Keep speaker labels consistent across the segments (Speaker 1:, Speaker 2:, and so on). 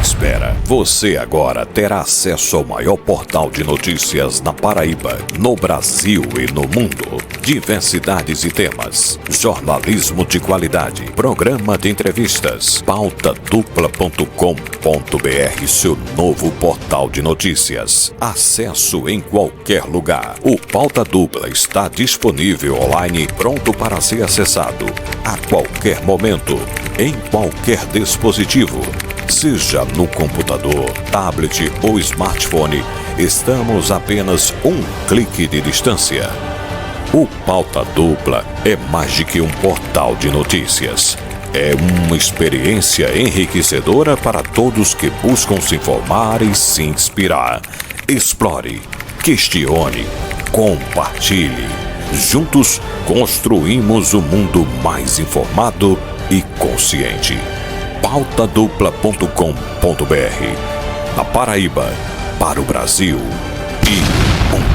Speaker 1: espera. Você agora terá acesso ao maior portal de notícias na Paraíba, no Brasil e no mundo. Diversidades e temas, jornalismo de qualidade, programa de entrevistas, pautadupla.com.br, seu novo portal de notícias. Acesso em qualquer lugar. O Pauta Dupla está disponível online, pronto para ser acessado a qualquer momento, em qualquer dispositivo. Seja no computador, tablet ou smartphone, estamos a apenas um clique de distância. O Pauta Dupla é mais do que um portal de notícias. É uma experiência enriquecedora para todos que buscam se informar e se inspirar. Explore, questione, compartilhe. Juntos construímos um mundo mais informado e consciente. Pautadupla.com.br, da Paraíba para o Brasil e o mundo.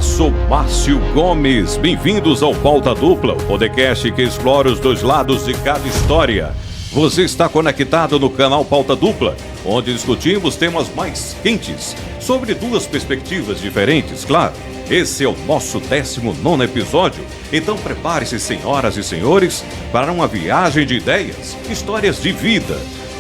Speaker 1: Sou Márcio Gomes, bem-vindos ao Pauta Dupla, o podcast que explora os dois lados de cada história. Você está conectado no canal Pauta Dupla, onde discutimos temas mais quentes, sobre duas perspectivas diferentes, claro. Esse é o nosso 19º episódio, então prepare-se, senhoras e senhores, para uma viagem de ideias, histórias de vida.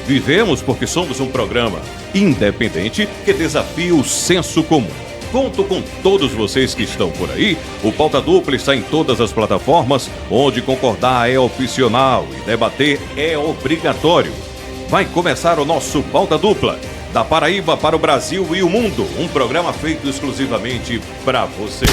Speaker 1: Vivemos porque somos um programa independente que desafia o senso comum. Conto com todos vocês que estão por aí. O Pauta Dupla está em todas as plataformas, onde concordar é opcional e debater é obrigatório. Vai começar o nosso Pauta Dupla, da Paraíba para o Brasil e o mundo. Um programa feito exclusivamente para você.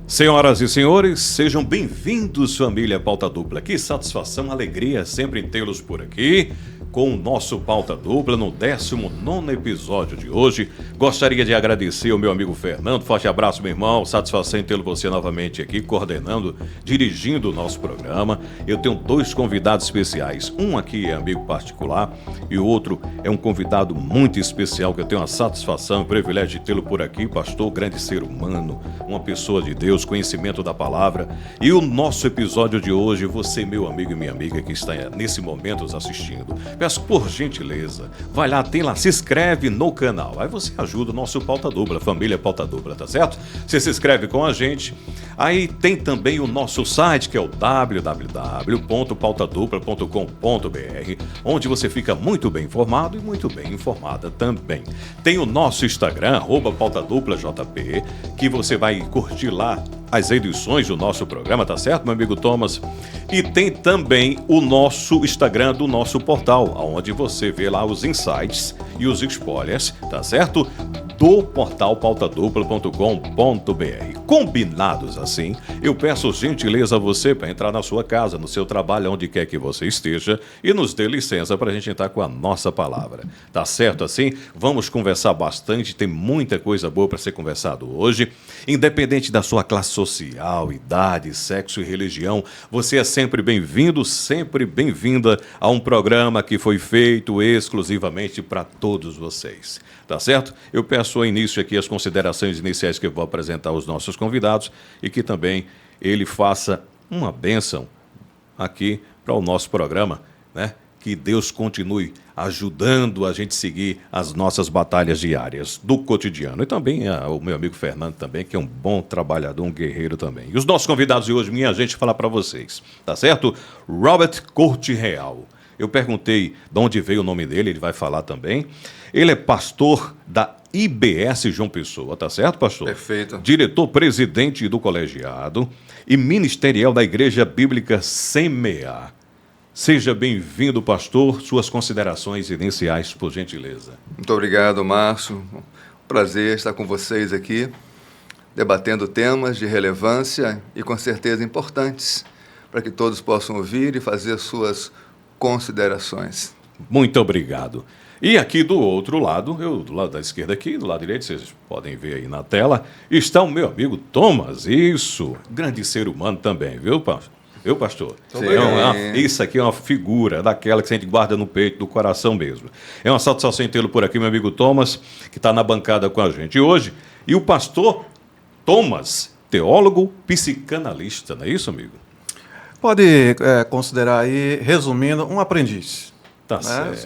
Speaker 1: Senhoras e senhores, sejam bem-vindos, família Pauta Dupla. Que satisfação, alegria sempre em tê-los por aqui com o nosso Pauta Dupla no 19º episódio de hoje. Gostaria de agradecer ao meu amigo Fernando. Forte abraço, meu irmão. Satisfação em tê-lo você novamente aqui, coordenando, dirigindo o nosso programa. Eu tenho dois convidados especiais. Um aqui é amigo particular e o outro é um convidado muito especial que eu tenho a satisfação e o privilégio de tê-lo por aqui. Pastor, grande ser humano, uma pessoa de Deus, conhecimento da palavra. E o nosso episódio de hoje, você, meu amigo e minha amiga que está nesse momento nos assistindo, peço por gentileza, vai lá, tem lá, se inscreve no canal. Aí você ajuda o nosso Pauta Dupla, família Pauta Dupla, tá certo? Você se inscreve com a gente. Aí tem também o nosso site, que é o www.pautadupla.com.br, onde você fica muito bem informado e muito bem informada também. Tem o nosso Instagram, @pautaduplajp, que você vai curtir lá as edições do nosso programa, tá certo, meu amigo Thomas? E tem também o nosso Instagram do nosso portal, onde você vê lá os insights e os spoilers, tá certo? Do portal pautadupla.com.br. Combinados assim, eu peço gentileza a você para entrar na sua casa, no seu trabalho, onde quer que você esteja, e nos dê licença para a gente entrar com a nossa palavra. Tá certo assim? Vamos conversar bastante, tem muita coisa boa para ser conversado hoje. Independente da sua classe social, idade, sexo e religião, você é sempre bem-vindo, sempre bem-vinda a um programa que foi feito exclusivamente para todos vocês. Tá certo? Eu peço ao início aqui as considerações iniciais que eu vou apresentar aos nossos convidados e que também ele faça uma bênção aqui para o nosso programa, né? Que Deus continue ajudando a gente seguir as nossas batalhas diárias do cotidiano. E também o meu amigo Fernando também, que é um bom trabalhador, um guerreiro também. E os nossos convidados de hoje, minha gente, falar para vocês, tá certo? Robert Corte Real. Eu perguntei de onde veio o nome dele, ele vai falar também. Ele é pastor da IBS João Pessoa, tá certo, pastor?
Speaker 2: Perfeito.
Speaker 1: Diretor-presidente do colegiado e ministerial da Igreja Bíblica Semear. Seja bem-vindo, pastor. Suas considerações iniciais, por gentileza.
Speaker 2: Muito obrigado, Márcio. Prazer estar com vocês aqui, debatendo temas de relevância e com certeza importantes, para que todos possam ouvir e fazer suas considerações.
Speaker 1: Muito obrigado. E aqui do outro lado, do lado da esquerda aqui, do lado direito, vocês podem ver aí na tela, está o meu amigo Thomas. Isso, grande ser humano também, viu, pastor? Viu, pastor? Isso aqui é uma figura daquela que a gente guarda no peito, do coração mesmo. É uma satisfação tê-lo por aqui, meu amigo Thomas, que está na bancada com a gente hoje. E o pastor Thomas, teólogo psicanalista, não é isso, amigo?
Speaker 3: Pode considerar aí, resumindo, um aprendiz.
Speaker 1: Tá certo.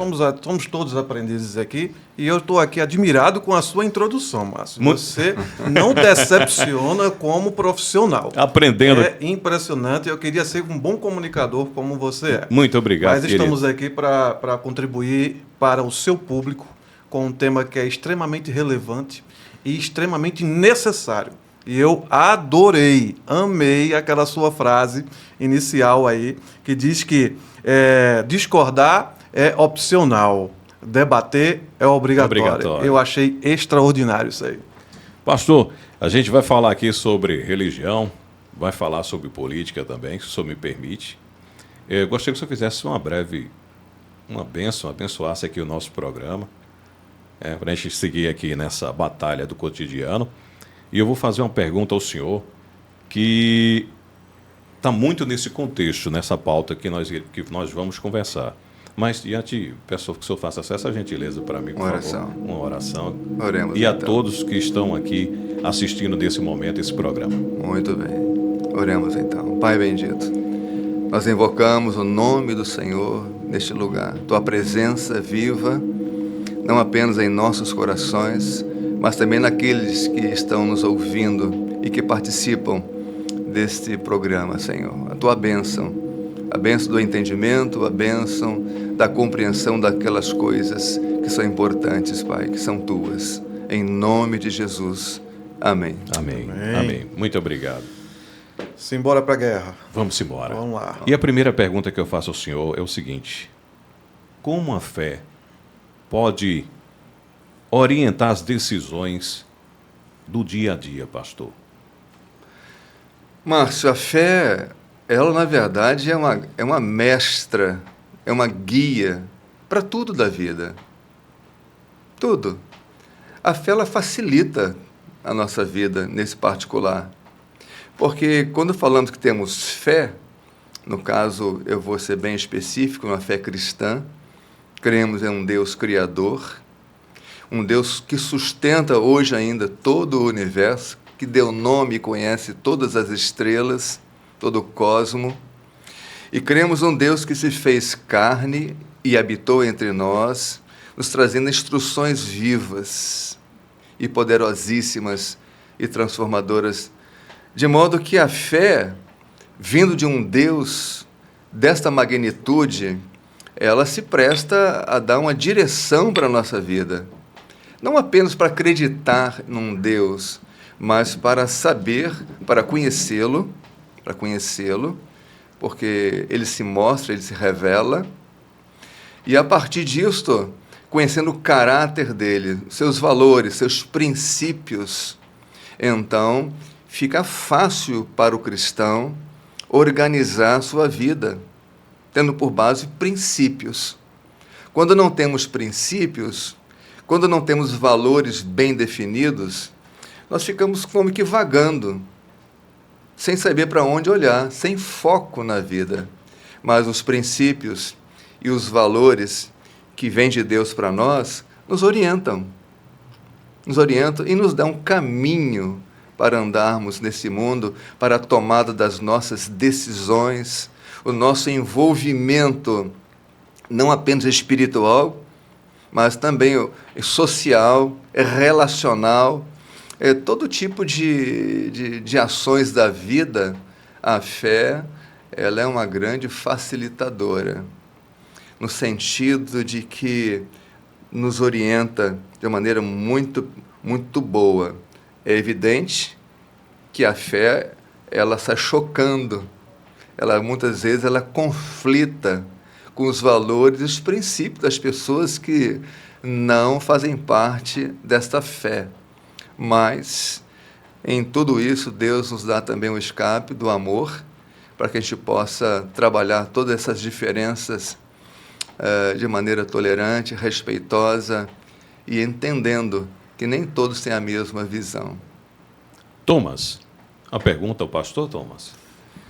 Speaker 3: Somos todos aprendizes aqui e eu estou aqui admirado com a sua introdução, Márcio. Você não decepciona como profissional.
Speaker 1: Aprendendo.
Speaker 3: É impressionante. Eu queria ser um bom comunicador como você é.
Speaker 1: Muito obrigado,
Speaker 3: Mas estamos
Speaker 1: querido.
Speaker 3: aqui para contribuir para o seu público com um tema que é extremamente relevante e extremamente necessário. E eu amei aquela sua frase inicial aí, que diz que discordar é opcional, debater é obrigatório. Eu achei extraordinário isso aí.
Speaker 1: Pastor, a gente vai falar aqui sobre religião, vai falar sobre política também, se o senhor me permite. Eu gostaria que o senhor fizesse uma bênção, abençoasse aqui o nosso programa, para a gente seguir aqui nessa batalha do cotidiano. E eu vou fazer uma pergunta ao senhor que está muito nesse contexto, nessa pauta que nós vamos conversar. Mas, diante, peço que o senhor faça essa gentileza para mim, por favor. Uma oração.
Speaker 2: Oremos,
Speaker 1: e a
Speaker 2: então.
Speaker 1: todos que estão aqui assistindo nesse momento esse programa.
Speaker 2: Muito bem. Oremos, então. Pai bendito, nós invocamos o nome do Senhor neste lugar. Tua presença viva, não apenas em nossos corações, mas também naqueles que estão nos ouvindo e que participam deste programa, Senhor. A tua bênção, a bênção do entendimento, a bênção da compreensão daquelas coisas que são importantes, Pai, que são tuas. Em nome de Jesus. Amém.
Speaker 1: Amém. Amém. Muito obrigado.
Speaker 3: Simbora para a guerra.
Speaker 1: Vamos embora.
Speaker 3: Vamos lá.
Speaker 1: E a primeira pergunta que eu faço ao senhor é o seguinte: como a fé pode orientar as decisões do dia a dia, pastor?
Speaker 2: Márcio, a fé, ela na verdade é uma mestra, é uma guia para tudo da vida. Tudo. A fé, ela facilita a nossa vida nesse particular. Porque quando falamos que temos fé, no caso eu vou ser bem específico, uma fé cristã, cremos em um Deus criador, um Deus que sustenta hoje ainda todo o universo, que deu nome e conhece todas as estrelas, todo o cosmo. E cremos um Deus que se fez carne e habitou entre nós, nos trazendo instruções vivas e poderosíssimas e transformadoras, de modo que a fé, vindo de um Deus desta magnitude, ela se presta a dar uma direção para a nossa vida. Não apenas para acreditar num Deus, mas para saber, para conhecê-lo, porque ele se mostra, ele se revela, e a partir disto, conhecendo o caráter dele, seus valores, seus princípios, então fica fácil para o cristão organizar a sua vida, tendo por base princípios. Quando não temos princípios, quando não temos valores bem definidos, nós ficamos como que vagando, sem saber para onde olhar, sem foco na vida. Mas os princípios e os valores que vêm de Deus para nós nos orientam e nos dão um caminho para andarmos nesse mundo, para a tomada das nossas decisões, o nosso envolvimento, não apenas espiritual, mas também social, relacional, todo tipo de ações da vida. A fé, ela é uma grande facilitadora. no sentido de que nos orienta de uma maneira muito, muito boa. É evidente que a fé, ela está chocando, muitas vezes ela conflita com os valores e os princípios das pessoas que não fazem parte desta fé. Mas, em tudo isso, Deus nos dá também o escape do amor, para que a gente possa trabalhar todas essas diferenças de maneira tolerante, respeitosa e entendendo que nem todos têm a mesma visão.
Speaker 1: Thomas, a pergunta ao pastor Thomas.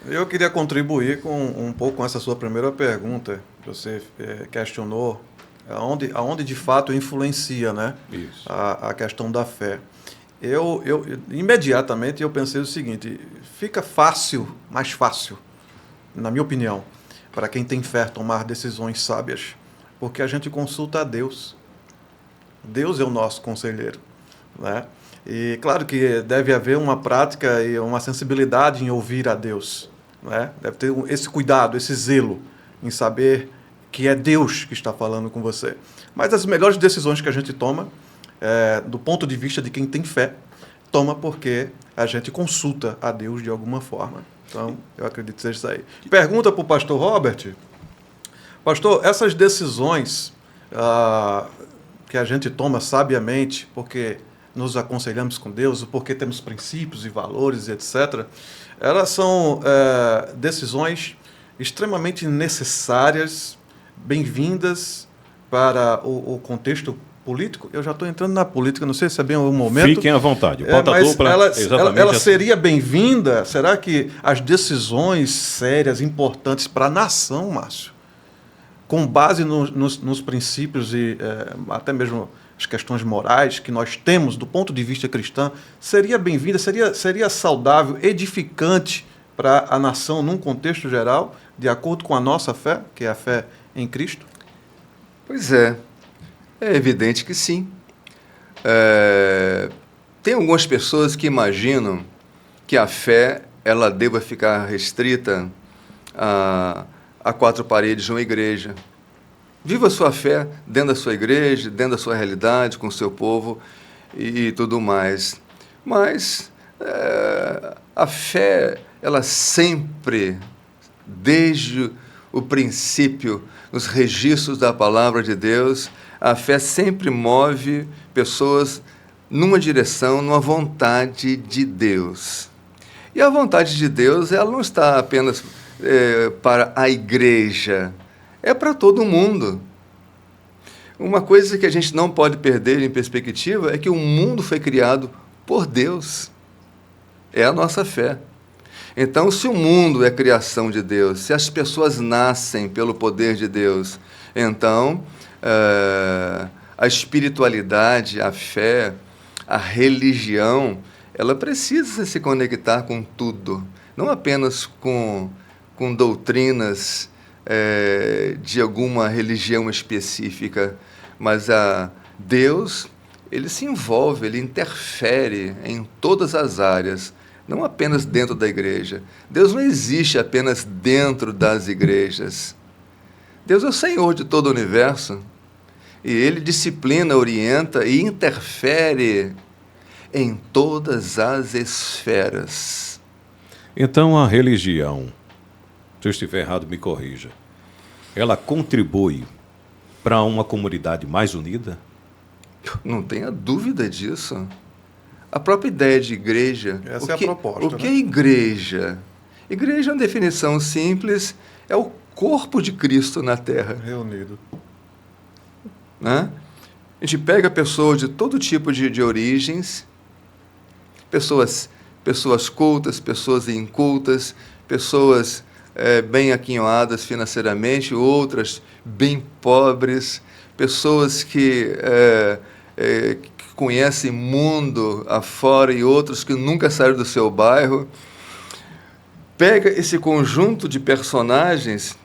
Speaker 3: Eu queria contribuir um pouco com essa sua primeira pergunta. Você questionou aonde de fato influencia, né,
Speaker 1: Isso.
Speaker 3: a questão da fé. Imediatamente eu pensei o seguinte: fica mais fácil, na minha opinião, para quem tem fé tomar decisões sábias, porque a gente consulta a Deus. Deus é o nosso conselheiro, né? E claro que deve haver uma prática e uma sensibilidade em ouvir a Deus, né? Deve ter esse cuidado, esse zelo em saber que é Deus que está falando com você. Mas as melhores decisões que a gente toma, do ponto de vista de quem tem fé, toma porque a gente consulta a Deus de alguma forma. Então, eu acredito que seja isso aí. Pergunta para o pastor Robert. Pastor, essas decisões que a gente toma sabiamente, porque nos aconselhamos com Deus, porque temos princípios e valores, etc., elas são decisões extremamente necessárias, bem-vindas para o contexto político. Eu já estou entrando na política, não sei se é bem o momento.
Speaker 1: Fiquem à vontade. Pauta
Speaker 3: mas
Speaker 1: dupla,
Speaker 3: ela seria bem-vinda? Será que as decisões sérias, importantes para a nação, Márcio, com base nos princípios e até mesmo as questões morais que nós temos do ponto de vista cristão, seria bem-vinda, seria saudável, edificante para a nação num contexto geral, de acordo com a nossa fé, que é a fé em Cristo?
Speaker 2: Pois é evidente que sim. Tem algumas pessoas que imaginam que a fé ela deva ficar restrita a quatro paredes de uma igreja. Viva a sua fé dentro da sua igreja, dentro da sua realidade, com o seu povo e tudo mais. Mas a fé, ela sempre, desde o princípio, nos registros da palavra de Deus, a fé sempre move pessoas numa direção, numa vontade de Deus. E a vontade de Deus, ela não está apenas para a igreja, é para todo mundo. Uma coisa que a gente não pode perder em perspectiva é que o mundo foi criado por Deus. É a nossa fé. Então, se o mundo é criação de Deus, se as pessoas nascem pelo poder de Deus, então a espiritualidade, a fé, a religião, ela precisa se conectar com tudo, não apenas com doutrinas de alguma religião específica, mas Deus, ele se envolve, ele interfere em todas as áreas, não apenas dentro da igreja. Deus não existe apenas dentro das igrejas. Deus é o Senhor de todo o universo, e Ele disciplina, orienta e interfere em todas as esferas.
Speaker 1: Então, a religião, se eu estiver errado, me corrija, ela contribui para uma comunidade mais unida?
Speaker 2: Não tenha dúvida disso. A própria ideia de igreja...
Speaker 3: Essa é a proposta.
Speaker 2: O que é igreja? Igreja é uma definição simples, é o corpo de Cristo na Terra.
Speaker 3: Reunido.
Speaker 2: Né? A gente pega pessoas de todo tipo de origens, pessoas cultas, pessoas incultas, pessoas bem aquinhoadas financeiramente, outras bem pobres, pessoas que conhecem mundo afora e outros que nunca saíram do seu bairro. Pega esse conjunto de personagens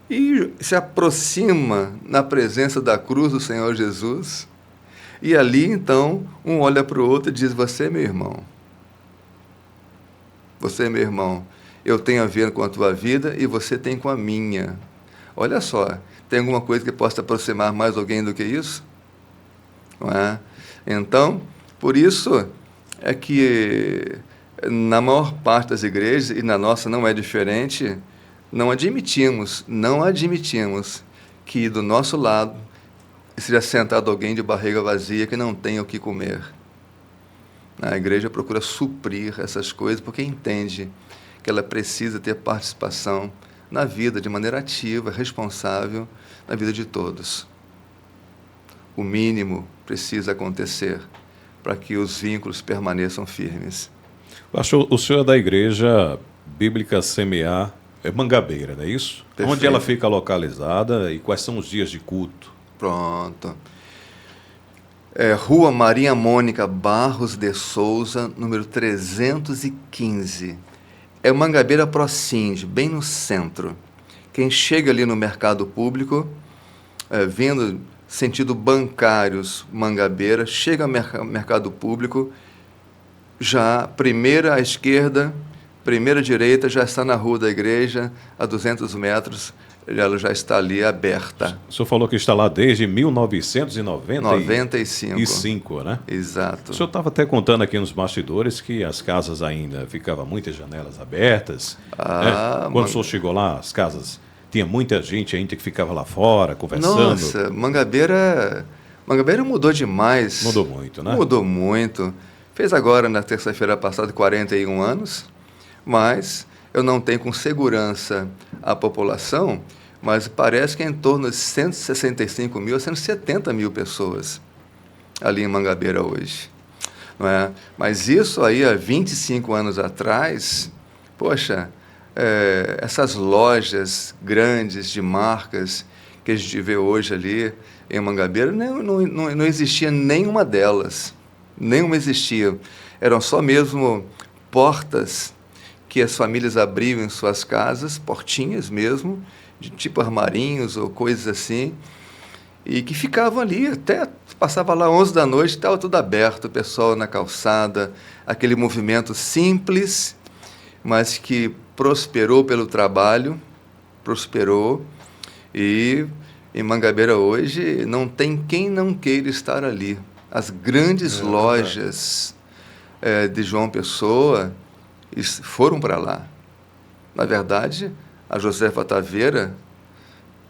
Speaker 2: e se aproxima na presença da cruz do Senhor Jesus, e ali, então, um olha para o outro e diz: você é meu irmão. Você é meu irmão. Eu tenho a ver com a tua vida e você tem com a minha. Olha só, Tem alguma coisa que possa aproximar mais alguém do que isso? Não é? Então, por isso é que na maior parte das igrejas, e na nossa não é diferente, não admitimos que do nosso lado seja sentado alguém de barriga vazia que não tenha o que comer. A igreja procura suprir essas coisas porque entende que ela precisa ter participação na vida de maneira ativa, responsável, na vida de todos. O mínimo precisa acontecer para que os vínculos permaneçam firmes.
Speaker 1: Pastor, o senhor é da Igreja Bíblica Semear Mangabeira, não é isso?
Speaker 2: Perfeito.
Speaker 1: Onde ela fica localizada e quais são os dias de culto?
Speaker 2: Pronto. Rua Maria Mônica Barros de Souza, número 315. É Mangabeira Procinde, bem no centro. Quem chega ali no mercado público, vindo sentido bancários, Mangabeira, chega ao mercado público, já primeira à esquerda, primeira à direita, já está na rua da igreja, a 200 metros, ela já está ali aberta.
Speaker 1: O senhor falou que está lá desde 1995, né?
Speaker 2: Exato.
Speaker 1: O senhor estava até contando aqui nos bastidores que as casas ainda ficavam muitas janelas abertas. Né? Quando o senhor chegou lá, as casas, tinha muita gente ainda que ficava lá fora, conversando.
Speaker 2: Nossa, Mangabeira mudou demais.
Speaker 1: Mudou muito, né?
Speaker 2: Mudou muito. Fez agora, na terça-feira passada, 41 anos, mas eu não tenho com segurança a população, mas parece que é em torno de 165 mil a 170 mil pessoas ali em Mangabeira hoje. Não é? Mas isso aí, há 25 anos atrás, poxa, essas lojas grandes de marcas que a gente vê hoje ali em Mangabeira, não existia nenhuma delas. Nenhuma existia. Eram só mesmo portas que as famílias abriam em suas casas, portinhas mesmo, de tipo armarinhos ou coisas assim, e que ficavam ali até, passava lá 11 da noite, estava tudo aberto, o pessoal na calçada, aquele movimento simples, mas que prosperou pelo trabalho, prosperou, e em Mangabeira hoje não tem quem não queira estar ali. As grandes lojas de João Pessoa foram para lá. Na verdade, a Josefa Taveira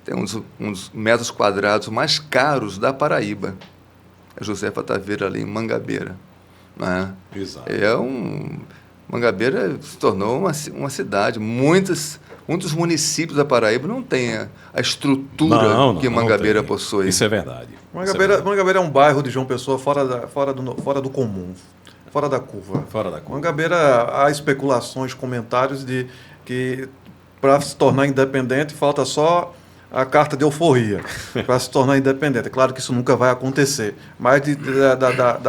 Speaker 2: tem um dos metros quadrados mais caros da Paraíba. A Josefa Taveira ali em Mangabeira. Né?
Speaker 1: Exato.
Speaker 2: Mangabeira se tornou uma cidade. Muitos municípios da Paraíba não têm a estrutura que Mangabeira possui.
Speaker 1: Isso é verdade.
Speaker 3: Mangabeira é um bairro de João Pessoa fora do comum, fora da curva. Mangabeira, há especulações, comentários de que para se tornar independente falta só a carta de euforia para se tornar independente. É claro que isso nunca vai acontecer, mas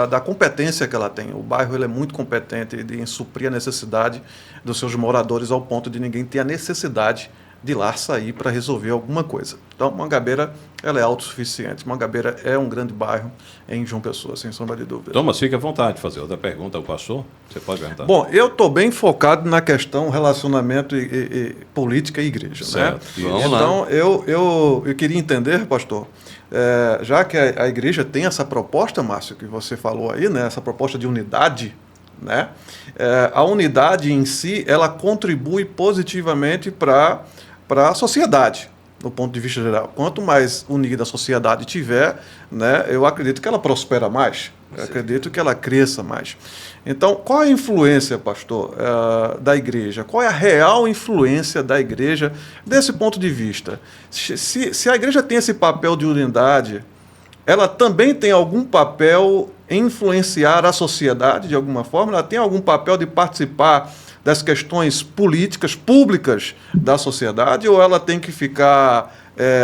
Speaker 3: da competência que ela tem. O bairro ele é muito competente em suprir a necessidade dos seus moradores ao ponto de ninguém ter a necessidade de lá sair para resolver alguma coisa. Então, Mangabeira ela é autossuficiente. Mangabeira é um grande bairro em João Pessoa, sem sombra de dúvida.
Speaker 1: Thomas, fique à vontade de fazer outra pergunta ao pastor. Você pode perguntar.
Speaker 3: Bom, eu estou bem focado na questão relacionamento e política e igreja.
Speaker 1: Certo.
Speaker 3: Né? Então, eu queria entender, pastor, já que a igreja tem essa proposta, Márcio, que você falou aí, né, essa proposta de unidade, né, a unidade em si, ela contribui positivamente para a sociedade, do ponto de vista geral. Quanto mais unida a sociedade tiver, né, eu acredito que ela prospera mais, eu acredito que ela cresça mais. Então, qual é a influência, pastor, da igreja? Qual é a real influência da igreja desse ponto de vista? Se a igreja tem esse papel de unidade, ela também tem algum papel em influenciar a sociedade de alguma forma? Ela tem algum papel de participar das questões políticas, públicas da sociedade, ou ela tem que ficar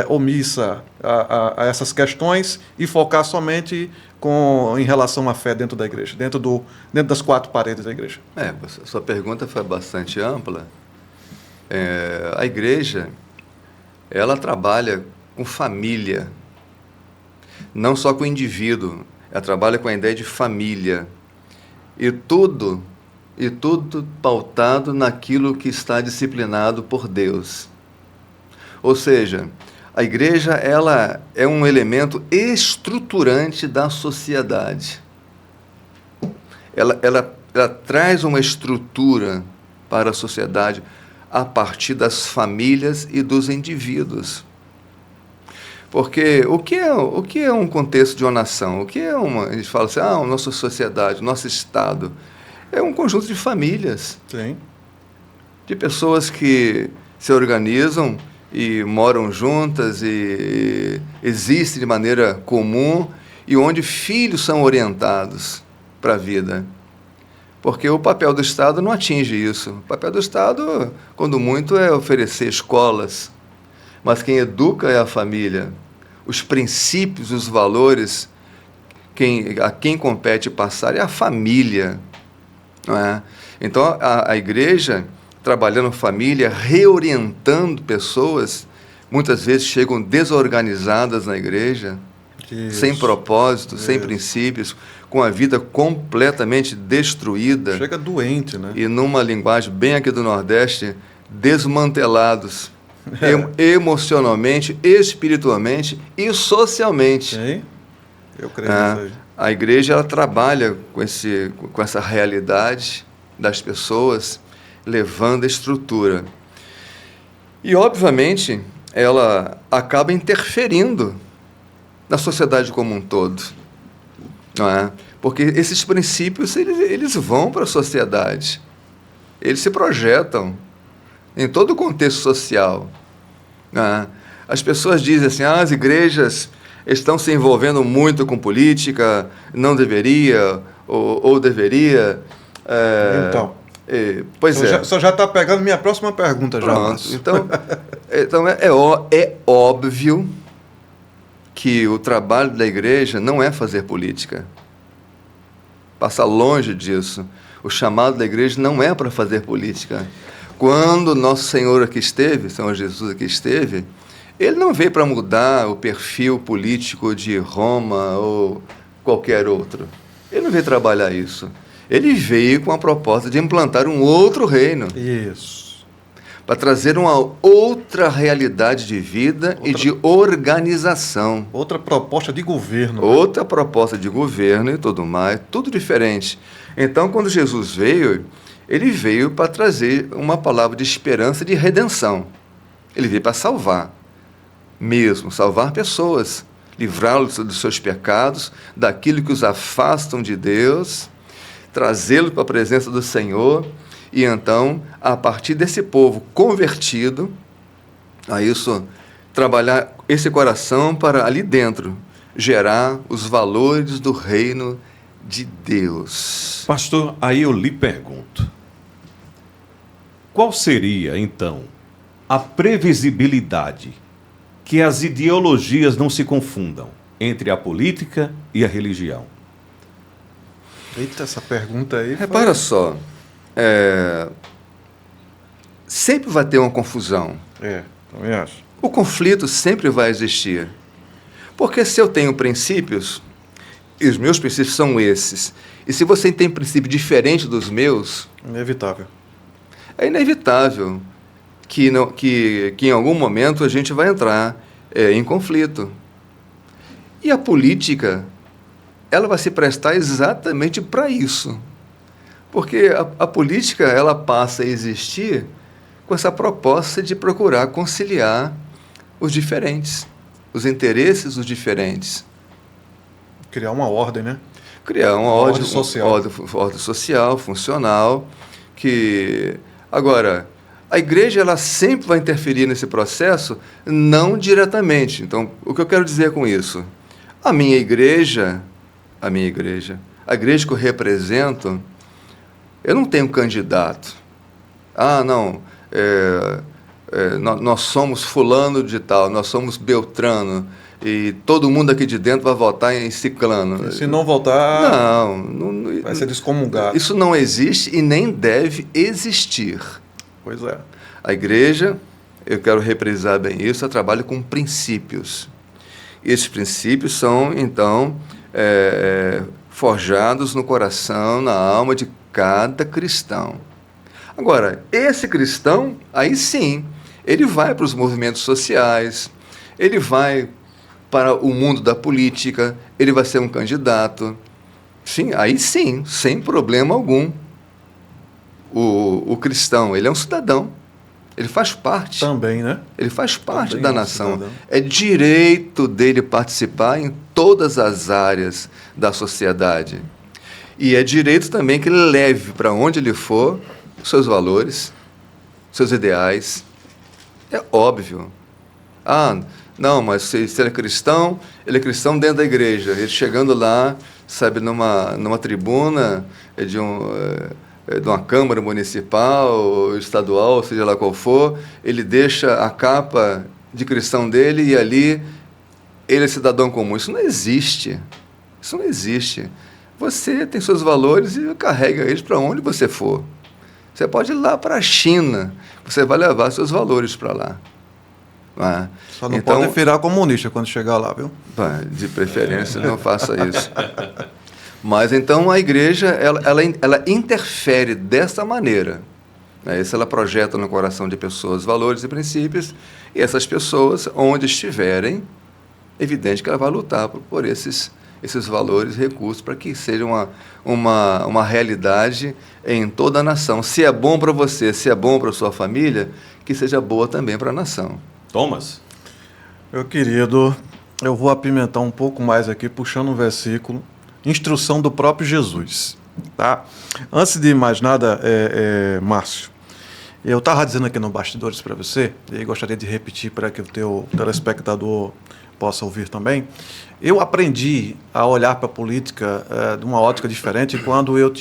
Speaker 3: omissa a essas questões e focar somente em relação à fé dentro da igreja, dentro das quatro paredes da igreja?
Speaker 2: Sua pergunta foi bastante ampla. A igreja, ela trabalha com família, não só com o indivíduo, ela trabalha com a ideia de família. E tudo pautado naquilo que está disciplinado por Deus. Ou seja, A igreja, ela é um elemento estruturante da sociedade. Ela traz uma estrutura para a sociedade a partir das famílias e dos indivíduos. Porque o que é um contexto de uma nação? O que é a gente fala assim, a nossa sociedade, o nosso Estado, é um conjunto de famílias.
Speaker 3: Sim.
Speaker 2: De pessoas que se organizam e moram juntas e existem de maneira comum e onde filhos são orientados para a vida. Porque o papel do Estado não atinge isso. O papel do Estado, quando muito, é oferecer escolas. Mas quem educa é a família. Os princípios, os valores, a quem compete passar é a família. Não é? Então, a igreja, trabalhando família, reorientando pessoas, muitas vezes chegam desorganizadas na igreja,
Speaker 3: Isso.
Speaker 2: sem propósito, sem princípios, com a vida completamente destruída.
Speaker 3: Chega doente, né?
Speaker 2: E numa linguagem bem aqui do Nordeste, desmantelados, emocionalmente, espiritualmente e socialmente.
Speaker 3: Sim, eu creio nisso aí.
Speaker 2: A igreja, ela trabalha com essa realidade das pessoas, levando a estrutura. E, obviamente, ela acaba interferindo na sociedade como um todo. Não é? Porque esses princípios, eles vão para a sociedade. Eles se projetam em todo o contexto social. Não é? As pessoas dizem assim, as igrejas estão se envolvendo muito com política, não deveria, ou deveria.
Speaker 3: Então,
Speaker 2: pois é.
Speaker 3: Só já está pegando minha próxima pergunta.
Speaker 2: Pronto.
Speaker 3: Já.
Speaker 2: Então é óbvio que o trabalho da igreja não é fazer política. Passa longe disso. O chamado da igreja não é para fazer política. Quando nosso Senhor aqui esteve, Senhor Jesus aqui esteve, ele não veio para mudar o perfil político de Roma ou qualquer outro. Ele não veio trabalhar isso. Ele veio com a proposta de implantar um outro reino.
Speaker 3: Isso.
Speaker 2: Para trazer uma outra realidade de vida e de organização.
Speaker 3: Outra proposta de governo.
Speaker 2: Outra proposta de governo e tudo mais, tudo diferente. Então, quando Jesus veio, ele veio para trazer uma palavra de esperança e de redenção. Ele veio para salvar mesmo, salvar pessoas, livrá-los dos seus pecados, daquilo que os afastam de Deus, trazê-los para a presença do Senhor. E então, a partir desse povo convertido, a isso, trabalhar esse coração para ali dentro, gerar os valores do reino de Deus.
Speaker 1: Pastor, aí eu lhe pergunto, qual seria, então, a previsibilidade que as ideologias não se confundam entre a política e a religião?
Speaker 3: Eita, essa pergunta aí...
Speaker 2: Repara só, sempre vai ter uma confusão.
Speaker 3: Também acho.
Speaker 2: O conflito sempre vai existir. Porque se eu tenho princípios, e os meus princípios são esses, e se você tem princípio diferente dos meus...
Speaker 3: Inevitável.
Speaker 2: É inevitável que em algum momento a gente vai entrar em conflito. E a política, ela vai se prestar exatamente para isso. Porque a política, ela passa a existir com essa proposta de procurar conciliar os diferentes, os interesses dos diferentes.
Speaker 3: Criar uma ordem, né?
Speaker 2: Criar uma ordem social. Ordem social, funcional, que... Agora, a igreja, ela sempre vai interferir nesse processo, não diretamente. Então, o que eu quero dizer com isso? A igreja que eu represento, eu não tenho candidato. Nós somos fulano de tal, nós somos Beltrano, e todo mundo aqui de dentro vai votar em ciclano.
Speaker 3: E se não votar,
Speaker 2: não
Speaker 3: vai ser descomungado.
Speaker 2: Isso não existe e nem deve existir.
Speaker 3: Pois é.
Speaker 2: A igreja, eu quero reprisar bem isso, ela trabalha com princípios. Esses princípios são, então, forjados no coração, na alma de cada cristão. Agora, esse cristão, aí sim, ele vai para os movimentos sociais, ele vai para o mundo da política, ele vai ser um candidato. Sim, aí sim, sem problema algum. O cristão, ele é um cidadão. Ele faz parte.
Speaker 3: Também, né?
Speaker 2: Ele faz parte
Speaker 3: Também
Speaker 2: da
Speaker 3: é um
Speaker 2: nação.
Speaker 3: cidadão.
Speaker 2: É direito dele participar em todas as áreas da sociedade. E é direito também que ele leve para onde ele for seus valores, seus ideais. É óbvio. Ah, não, mas se ele é cristão dentro da igreja. Ele chegando lá, sabe, numa tribuna de uma Câmara Municipal, estadual, seja lá qual for, ele deixa a capa de cristão dele e ali ele é cidadão comum. Isso não existe. Isso não existe. Você tem seus valores e carrega eles para onde você for. Você pode ir lá para a China, você vai levar seus valores para lá.
Speaker 3: Só não pode virar comunista quando chegar lá, viu?
Speaker 2: De preferência, não faça isso. Mas então a igreja, ela interfere dessa maneira. Isso ela projeta no coração de pessoas valores e princípios, e essas pessoas, onde estiverem, é evidente que ela vai lutar por esses valores e recursos para que seja uma realidade em toda a nação. Se é bom para você, se é bom para a sua família, que seja boa também para a nação.
Speaker 1: Thomas?
Speaker 3: Meu querido, eu vou apimentar um pouco mais aqui, puxando um versículo, instrução do próprio Jesus. Tá? Antes de mais nada, Márcio, eu estava dizendo aqui no Bastidores para você, e gostaria de repetir para que o teu telespectador possa ouvir também. Eu aprendi a olhar para a política de uma ótica diferente quando eu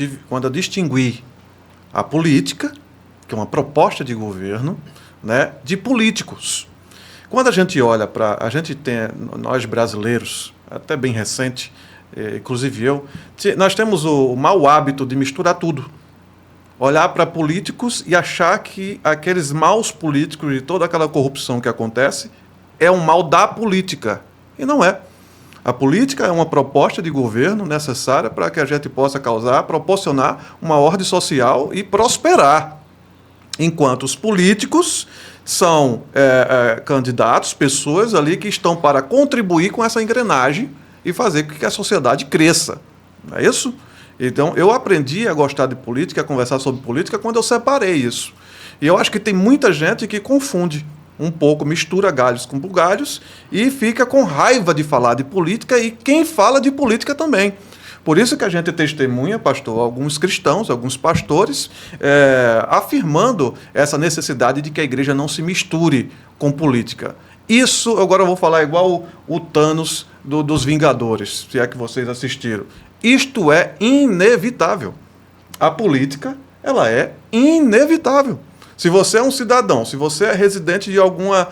Speaker 3: distingui a política, que é uma proposta de governo, né, de políticos. Quando a gente olha para... nós brasileiros, até bem recente, inclusive nós temos o mau hábito de misturar tudo. Olhar para políticos e achar que aqueles maus políticos e toda aquela corrupção que acontece é um mal da política. E não é. A política é uma proposta de governo necessária para que a gente possa proporcionar uma ordem social e prosperar. Enquanto os políticos são candidatos, pessoas ali que estão para contribuir com essa engrenagem e fazer com que a sociedade cresça. Não é isso? Então, eu aprendi a gostar de política, a conversar sobre política, quando eu separei isso. E eu acho que tem muita gente que confunde um pouco, mistura galhos com bugalhos e fica com raiva de falar de política e quem fala de política também. Por isso que a gente testemunha, pastor, alguns cristãos, alguns pastores, afirmando essa necessidade de que a igreja não se misture com política. Isso, agora eu vou falar igual o Thanos dos Vingadores, se é que vocês assistiram. Isto é inevitável. A política, ela é inevitável. Se você é um cidadão, se você é residente de alguma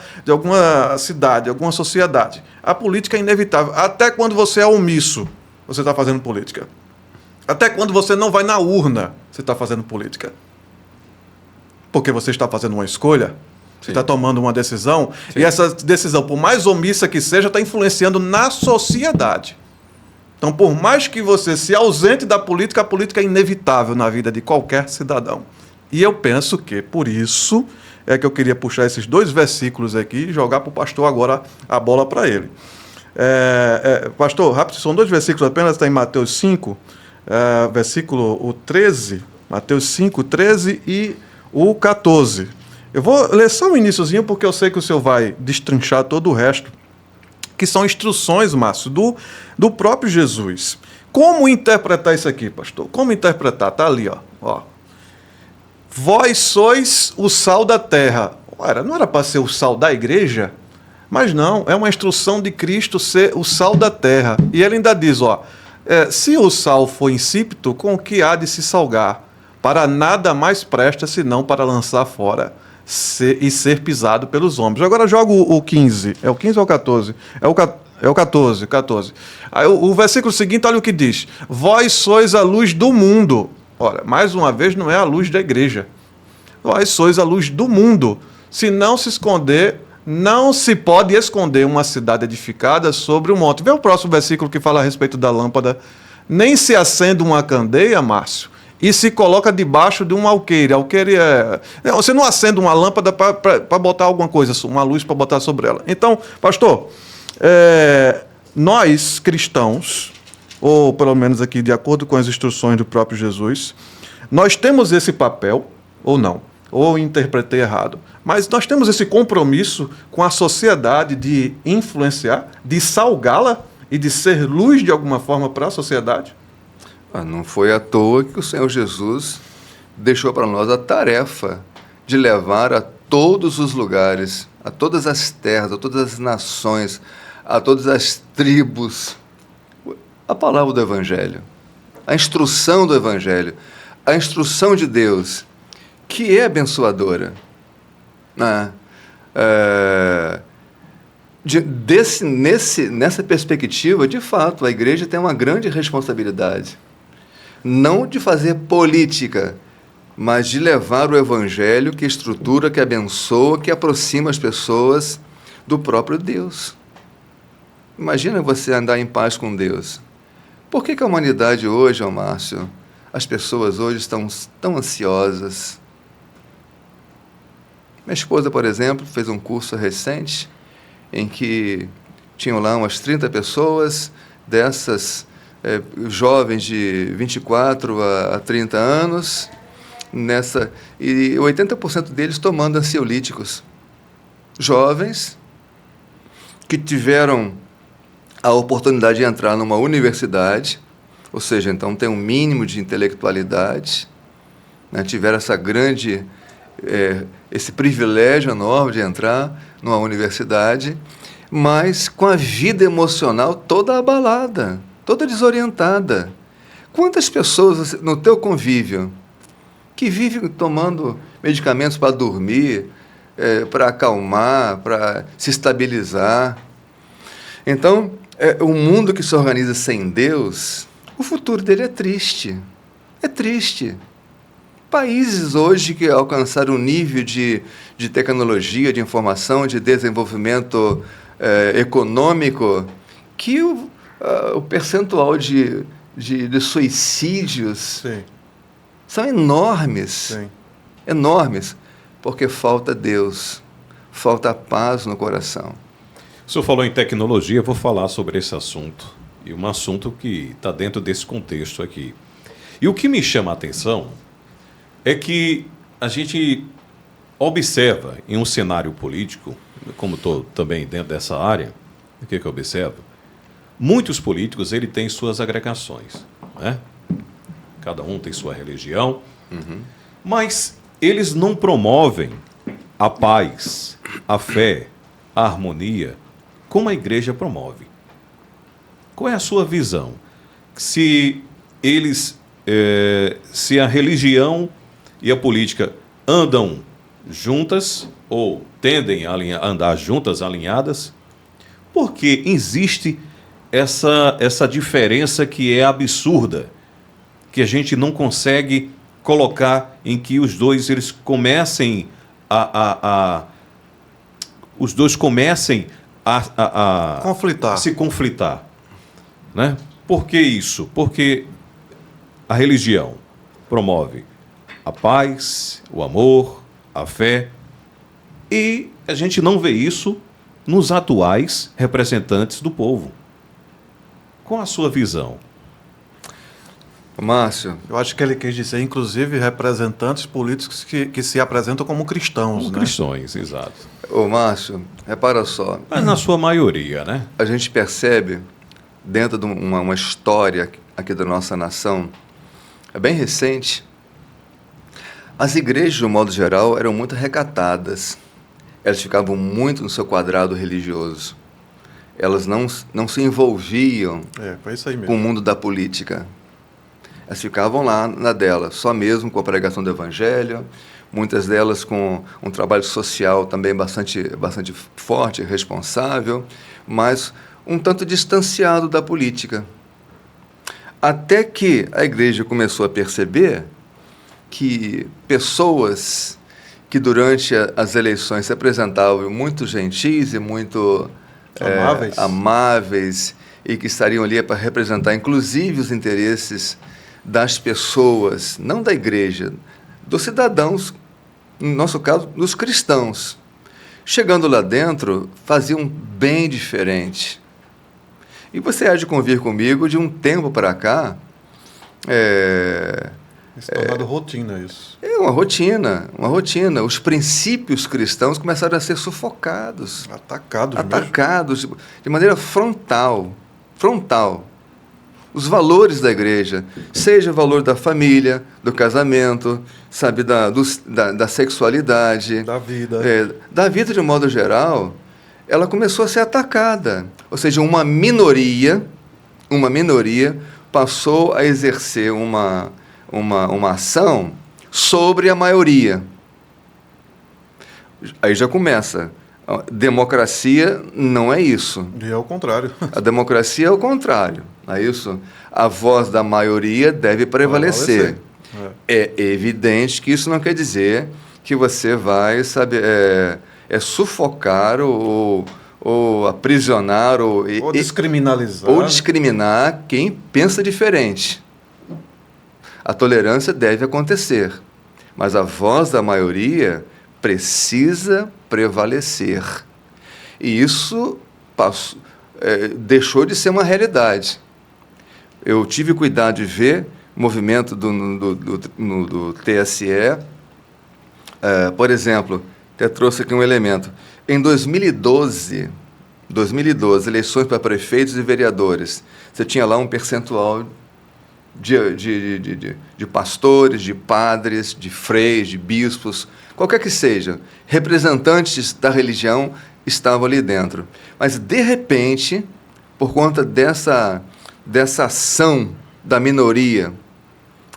Speaker 3: cidade, alguma sociedade, a política é inevitável. Até quando você é omisso, você está fazendo política. Até quando você não vai na urna, você está fazendo política. Porque você está fazendo uma escolha, você está tomando uma decisão, e essa decisão, por mais omissa que seja, está influenciando na sociedade. Então, por mais que você se ausente da política, a política é inevitável na vida de qualquer cidadão. E eu penso que, por isso, é que eu queria puxar esses 2 versículos aqui e jogar para o pastor agora a bola para ele. Pastor, rápido, são 2 versículos apenas, está em Mateus 5, versículo 13, Mateus 5, 13 e o 14. Eu vou ler só o iniciozinho, porque eu sei que o senhor vai destrinchar todo o resto, que são instruções, Márcio, do próprio Jesus. Como interpretar isso aqui, pastor? Como interpretar? Está ali, ó. Vós sois o sal da terra. Ora, não era para ser o sal da igreja? Mas não, é uma instrução de Cristo ser o sal da terra. E ele ainda diz, se o sal for insípido, com o que há de se salgar? Para nada mais presta, senão para lançar fora e ser pisado pelos homens. Agora joga o 15. É o 15 ou o 14? É o 14. Aí, o versículo seguinte, olha o que diz. Vós sois a luz do mundo. Ora, mais uma vez, não é a luz da igreja. Vós sois a luz do mundo. Se não se esconder, não se pode esconder uma cidade edificada sobre um monte. Vê o próximo versículo que fala a respeito da lâmpada. Nem se acende uma candeia, Márcio, e se coloca debaixo de um alqueire. Alqueire é... Você não acende uma lâmpada para botar alguma coisa, uma luz para botar sobre ela. Então, pastor, nós cristãos, ou pelo menos aqui de acordo com as instruções do próprio Jesus, nós temos esse papel, ou não, ou interpretei errado, mas nós temos esse compromisso com a sociedade de influenciar, de salgá-la e de ser luz de alguma forma para a sociedade?
Speaker 2: Não foi à toa que o Senhor Jesus deixou para nós a tarefa de levar a todos os lugares, a todas as terras, a todas as nações, a todas as tribos, a palavra do Evangelho, a instrução do Evangelho, a instrução de Deus, que é abençoadora. Nessa perspectiva, de fato, a igreja tem uma grande responsabilidade. Não de fazer política, mas de levar o Evangelho que estrutura, que abençoa, que aproxima as pessoas do próprio Deus. Imagina você andar em paz com Deus. Por que a humanidade hoje, Márcio, as pessoas hoje estão tão ansiosas? Minha esposa, por exemplo, fez um curso recente em que tinham lá umas 30 pessoas, dessas jovens de 24 a 30 anos, e 80% deles tomando ansiolíticos. Jovens que tiveram a oportunidade de entrar numa universidade, ou seja, então tem um mínimo de intelectualidade, né, tiveram esse privilégio enorme de entrar numa universidade, mas com a vida emocional toda abalada, toda desorientada. Quantas pessoas no teu convívio que vivem tomando medicamentos para dormir, para acalmar, para se estabilizar? Então, o mundo que se organiza sem Deus, o futuro dele é triste. É triste. Países hoje que alcançaram um nível de tecnologia, de informação, de desenvolvimento econômico, que o percentual de suicídios
Speaker 3: Sim.
Speaker 2: são enormes.
Speaker 3: Sim.
Speaker 2: Enormes, porque falta Deus, falta paz no coração.
Speaker 1: O senhor falou em tecnologia, eu vou falar sobre esse assunto. E um assunto que está dentro desse contexto aqui. E o que me chama a atenção é que a gente observa em um cenário político, como estou também dentro dessa área, o que eu observo? Muitos políticos têm suas agregações, né? Cada um tem sua religião, mas eles não promovem a paz, a fé, a harmonia, como a igreja promove. Qual é a sua visão? Se a religião e a política andam juntas ou tendem a andar juntas, alinhadas, porque existe essa diferença que é absurda, que a gente não consegue colocar em que os dois comecem a
Speaker 3: conflitar.
Speaker 1: Se conflitar, né? Por que isso? Porque a religião promove a paz, o amor, a fé, e a gente não vê isso nos atuais representantes do povo. Qual a sua visão?
Speaker 2: Márcio,
Speaker 3: Eu acho que ele quis dizer, inclusive, representantes políticos que se apresentam como cristãos.
Speaker 1: Como cristãos, exato.
Speaker 2: Márcio, repara só.
Speaker 1: Mas na sua maioria, né?
Speaker 2: A gente percebe, dentro de uma história aqui da nossa nação, bem recente, as igrejas, de um modo geral, eram muito recatadas. Elas ficavam muito no seu quadrado religioso. Elas não se envolviam
Speaker 3: Foi isso aí mesmo.
Speaker 2: com o mundo da política. Elas ficavam lá na dela, só mesmo com a pregação do Evangelho, muitas delas com um trabalho social também bastante forte, responsável, mas um tanto distanciado da política. Até que a igreja começou a perceber que pessoas que durante as eleições se apresentavam muito gentis e muito amáveis e que estariam ali para representar inclusive os interesses das pessoas, não da igreja, dos cidadãos, no nosso caso, dos cristãos. Chegando lá dentro, faziam bem diferente. E você há de convir comigo, de um tempo para cá,
Speaker 3: Se tornado rotina isso.
Speaker 2: é uma rotina, uma rotina. Os princípios cristãos começaram a ser sufocados, atacados de maneira frontal. Os valores da igreja, seja o valor da família, do casamento, sabe, da sexualidade, da vida de um modo geral, ela começou a ser atacada. Ou seja, uma minoria passou a exercer uma ação sobre a maioria. Aí já começa. A democracia não é isso.
Speaker 3: E é o contrário.
Speaker 2: A democracia é o contrário. Não é isso? A voz da maioria deve prevalecer. É evidente que isso não quer dizer que você vai, sabe, sufocar ou aprisionar ou
Speaker 3: descriminalizar.
Speaker 2: Ou discriminar quem pensa diferente. A tolerância deve acontecer, mas a voz da maioria precisa prevalecer. E isso deixou de ser uma realidade. Eu tive cuidado de ver o movimento do TSE. Por exemplo, até trouxe aqui um elemento. Em 2012, eleições para prefeitos e vereadores, você tinha lá um percentual de pastores, de padres, de freis, de bispos, qualquer que seja, representantes da religião estavam ali dentro. Mas, de repente, por conta dessa ação da minoria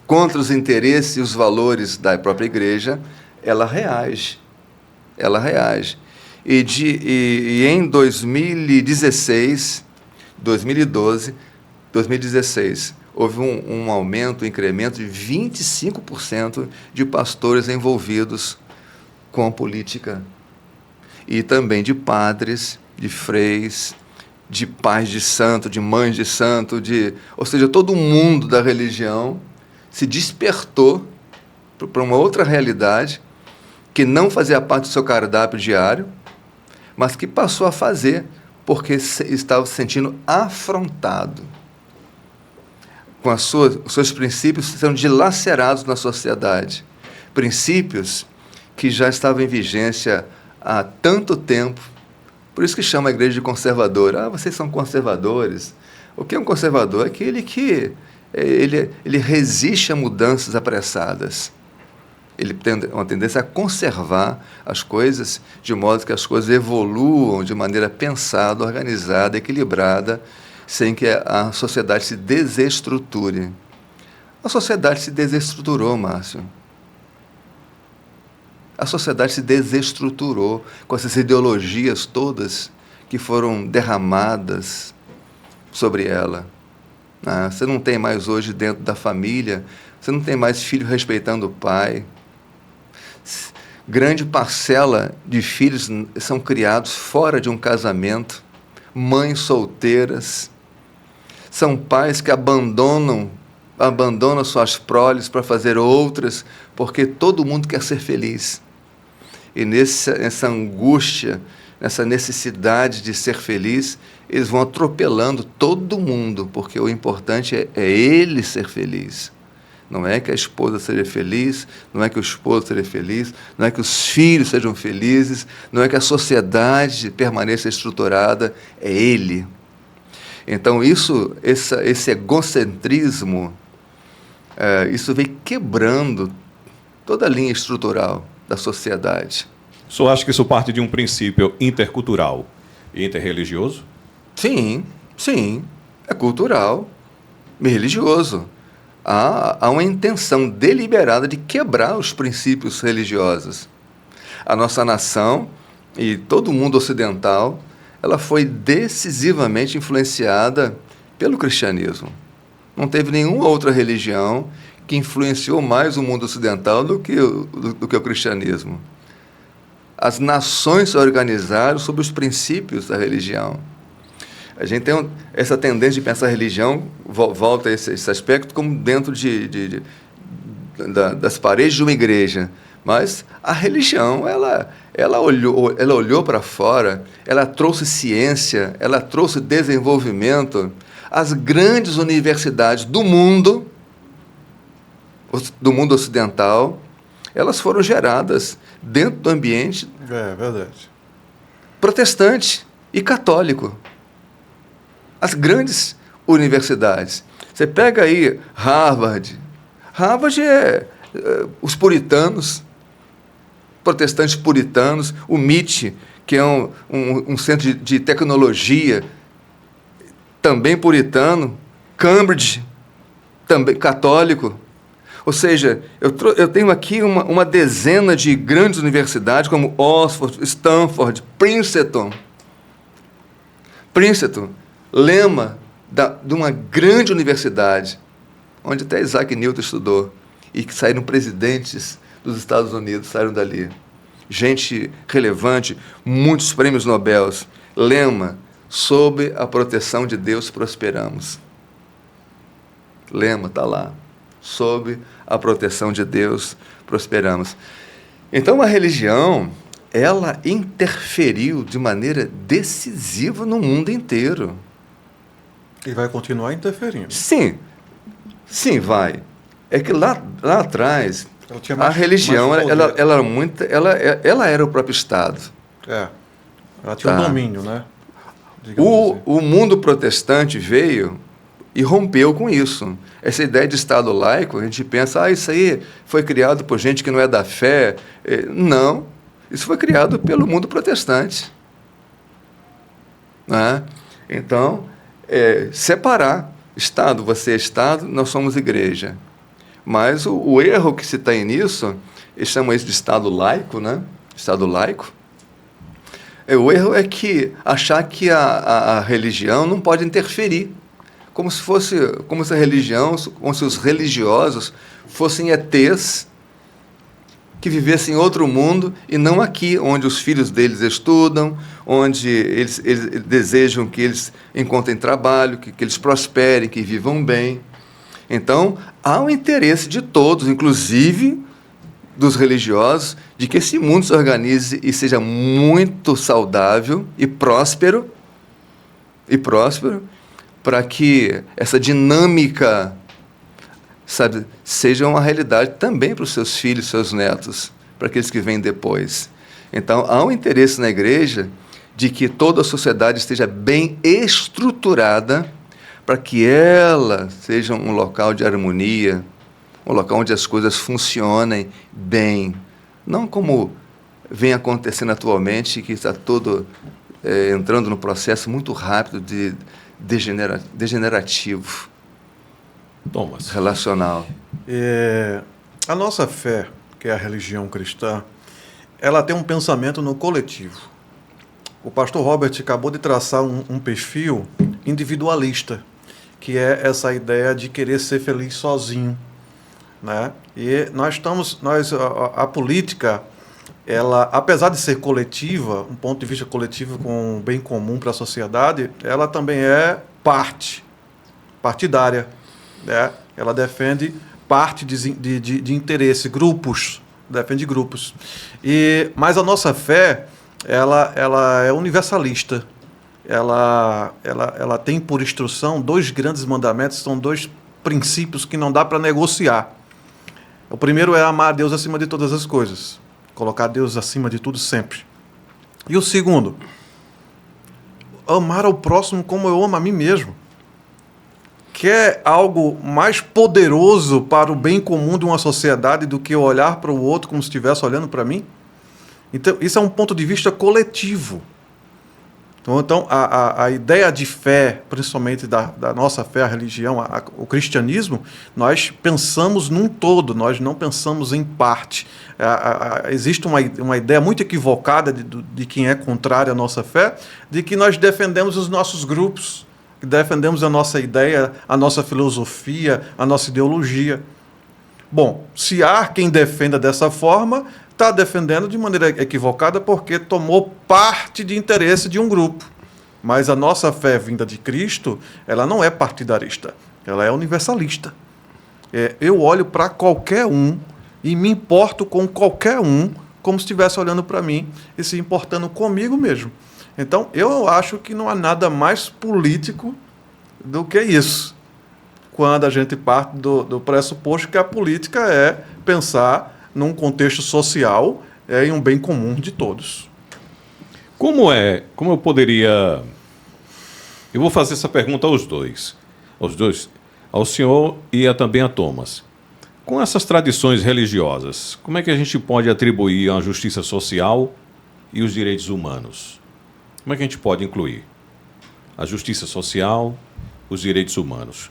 Speaker 2: contra os interesses e os valores da própria igreja, ela reage. E em 2016, 2016, houve um aumento, um incremento de 25% de pastores envolvidos com a política. E também de padres, de freis, de pais de santo, de mães de santo, ou seja, todo mundo da religião se despertou para uma outra realidade que não fazia parte do seu cardápio diário, mas que passou a fazer porque estava se sentindo afrontado, com os seus princípios sendo dilacerados na sociedade. Princípios que já estavam em vigência há tanto tempo. Por isso que chama a igreja de conservadora. Vocês são conservadores. O que é um conservador? É aquele que ele resiste a mudanças apressadas. Ele tem uma tendência a conservar as coisas de modo que as coisas evoluam de maneira pensada, organizada, equilibrada, sem que a sociedade se desestruture. A sociedade se desestruturou, Márcio. A sociedade se desestruturou com essas ideologias todas que foram derramadas sobre ela. Você não tem mais hoje dentro da família, você não tem mais filho respeitando o pai. Grande parcela de filhos são criados fora de um casamento, mães solteiras, são pais que abandonam suas proles para fazer outras, porque todo mundo quer ser feliz. E nessa angústia, nessa necessidade de ser feliz, eles vão atropelando todo mundo, porque o importante é ele ser feliz. Não é que a esposa seja feliz, não é que o esposo seja feliz, não é que os filhos sejam felizes, não é que a sociedade permaneça estruturada, é ele. Então, esse egocentrismo, isso vem quebrando toda a linha estrutural da sociedade.
Speaker 1: O senhor acha que isso parte de um princípio intercultural e interreligioso?
Speaker 2: Sim, é cultural e religioso. Há uma intenção deliberada de quebrar os princípios religiosos. A nossa nação e todo o mundo ocidental, ela foi decisivamente influenciada pelo cristianismo. Não teve nenhuma outra religião que influenciou mais o mundo ocidental do que o cristianismo. As nações se organizaram sob os princípios da religião. A gente tem essa tendência de pensar a religião, volta a esse aspecto, como dentro das paredes de uma igreja. Mas a religião, ela olhou para fora, ela trouxe ciência, ela trouxe desenvolvimento. As grandes universidades do mundo ocidental, elas foram geradas dentro do ambiente
Speaker 3: verdade.
Speaker 2: protestante e católico. As grandes universidades. Você pega aí Harvard. Harvard é os puritanos, protestantes puritanos, o MIT, que é um centro de tecnologia, também puritano, Cambridge, também católico. Ou seja, eu tenho aqui uma dezena de grandes universidades, como Oxford, Stanford, Princeton, lema de uma grande universidade, onde até Isaac Newton estudou, e que saíram presidentes dos Estados Unidos, saíram dali. Gente relevante, muitos prêmios Nobel. Lema: sob a proteção de Deus prosperamos. Lema, está lá. Sob a proteção de Deus prosperamos. Então, a religião, ela interferiu de maneira decisiva no mundo inteiro.
Speaker 3: E vai continuar interferindo.
Speaker 2: Sim, vai. É que lá atrás, a religião, ela era o próprio Estado.
Speaker 3: Ela tinha um domínio, né?
Speaker 2: O mundo protestante veio e rompeu com isso. Essa ideia de Estado laico, a gente pensa, isso aí foi criado por gente que não é da fé. Não, isso foi criado pelo mundo protestante. Né? Então, separar Estado, você é Estado, nós somos igreja. Mas o erro que se tem nisso, eles chamam isso de Estado laico, né? Estado laico. O erro é achar que a religião não pode interferir. Como se a religião, como se os religiosos fossem ETs que vivessem em outro mundo e não aqui, onde os filhos deles estudam, onde eles desejam que eles encontrem trabalho, que eles prosperem, que vivam bem. Então, há um interesse de todos, inclusive dos religiosos, de que esse mundo se organize e seja muito saudável e próspero, para que essa dinâmica, seja uma realidade também para os seus filhos, seus netos, para aqueles que vêm depois. Então, há um interesse na igreja de que toda a sociedade esteja bem estruturada para que ela seja um local de harmonia, um local onde as coisas funcionem bem. Não como vem acontecendo atualmente, que está todo entrando num processo muito rápido de degenerativo,
Speaker 1: Thomas,
Speaker 2: relacional.
Speaker 3: A nossa fé, que é a religião cristã, ela tem um pensamento no coletivo. O pastor Robert acabou de traçar um perfil individualista, que é essa ideia de querer ser feliz sozinho, né? E a política, ela, apesar de ser coletiva, um ponto de vista coletivo com um bem comum para a sociedade, ela também é partidária, né? Ela defende parte de interesse, defende grupos. Mas a nossa fé, ela é universalista. Ela tem por instrução 2 grandes mandamentos, são 2 princípios que não dá para negociar. O primeiro é amar a Deus acima de todas as coisas, colocar Deus acima de tudo sempre. E o segundo, amar ao próximo como eu amo a mim mesmo. Quer algo mais poderoso para o bem comum de uma sociedade do que eu olhar para o outro como se estivesse olhando para mim? Então, isso é um ponto de vista coletivo. Então a ideia de fé, principalmente da nossa fé, a religião, o cristianismo, nós pensamos num todo, nós não pensamos em parte. Existe uma ideia muito equivocada de quem é contrário à nossa fé, de que nós defendemos os nossos grupos, que defendemos a nossa ideia, a nossa filosofia, a nossa ideologia. Bom, se há quem defenda dessa forma, está defendendo de maneira equivocada porque tomou parte de interesse de um grupo. Mas a nossa fé vinda de Cristo, ela não é partidarista, ela é universalista. Eu olho para qualquer um e me importo com qualquer um como se estivesse olhando para mim e se importando comigo mesmo. Então, eu acho que não há nada mais político do que isso. Quando a gente parte do pressuposto que a política é pensar num contexto social em um bem comum de todos.
Speaker 1: Como eu poderia... Eu vou fazer essa pergunta aos dois, ao senhor e também a Thomas. Com essas tradições religiosas, como é que a gente pode atribuir a justiça social e os direitos humanos? Como é que a gente pode incluir a justiça social, os direitos humanos?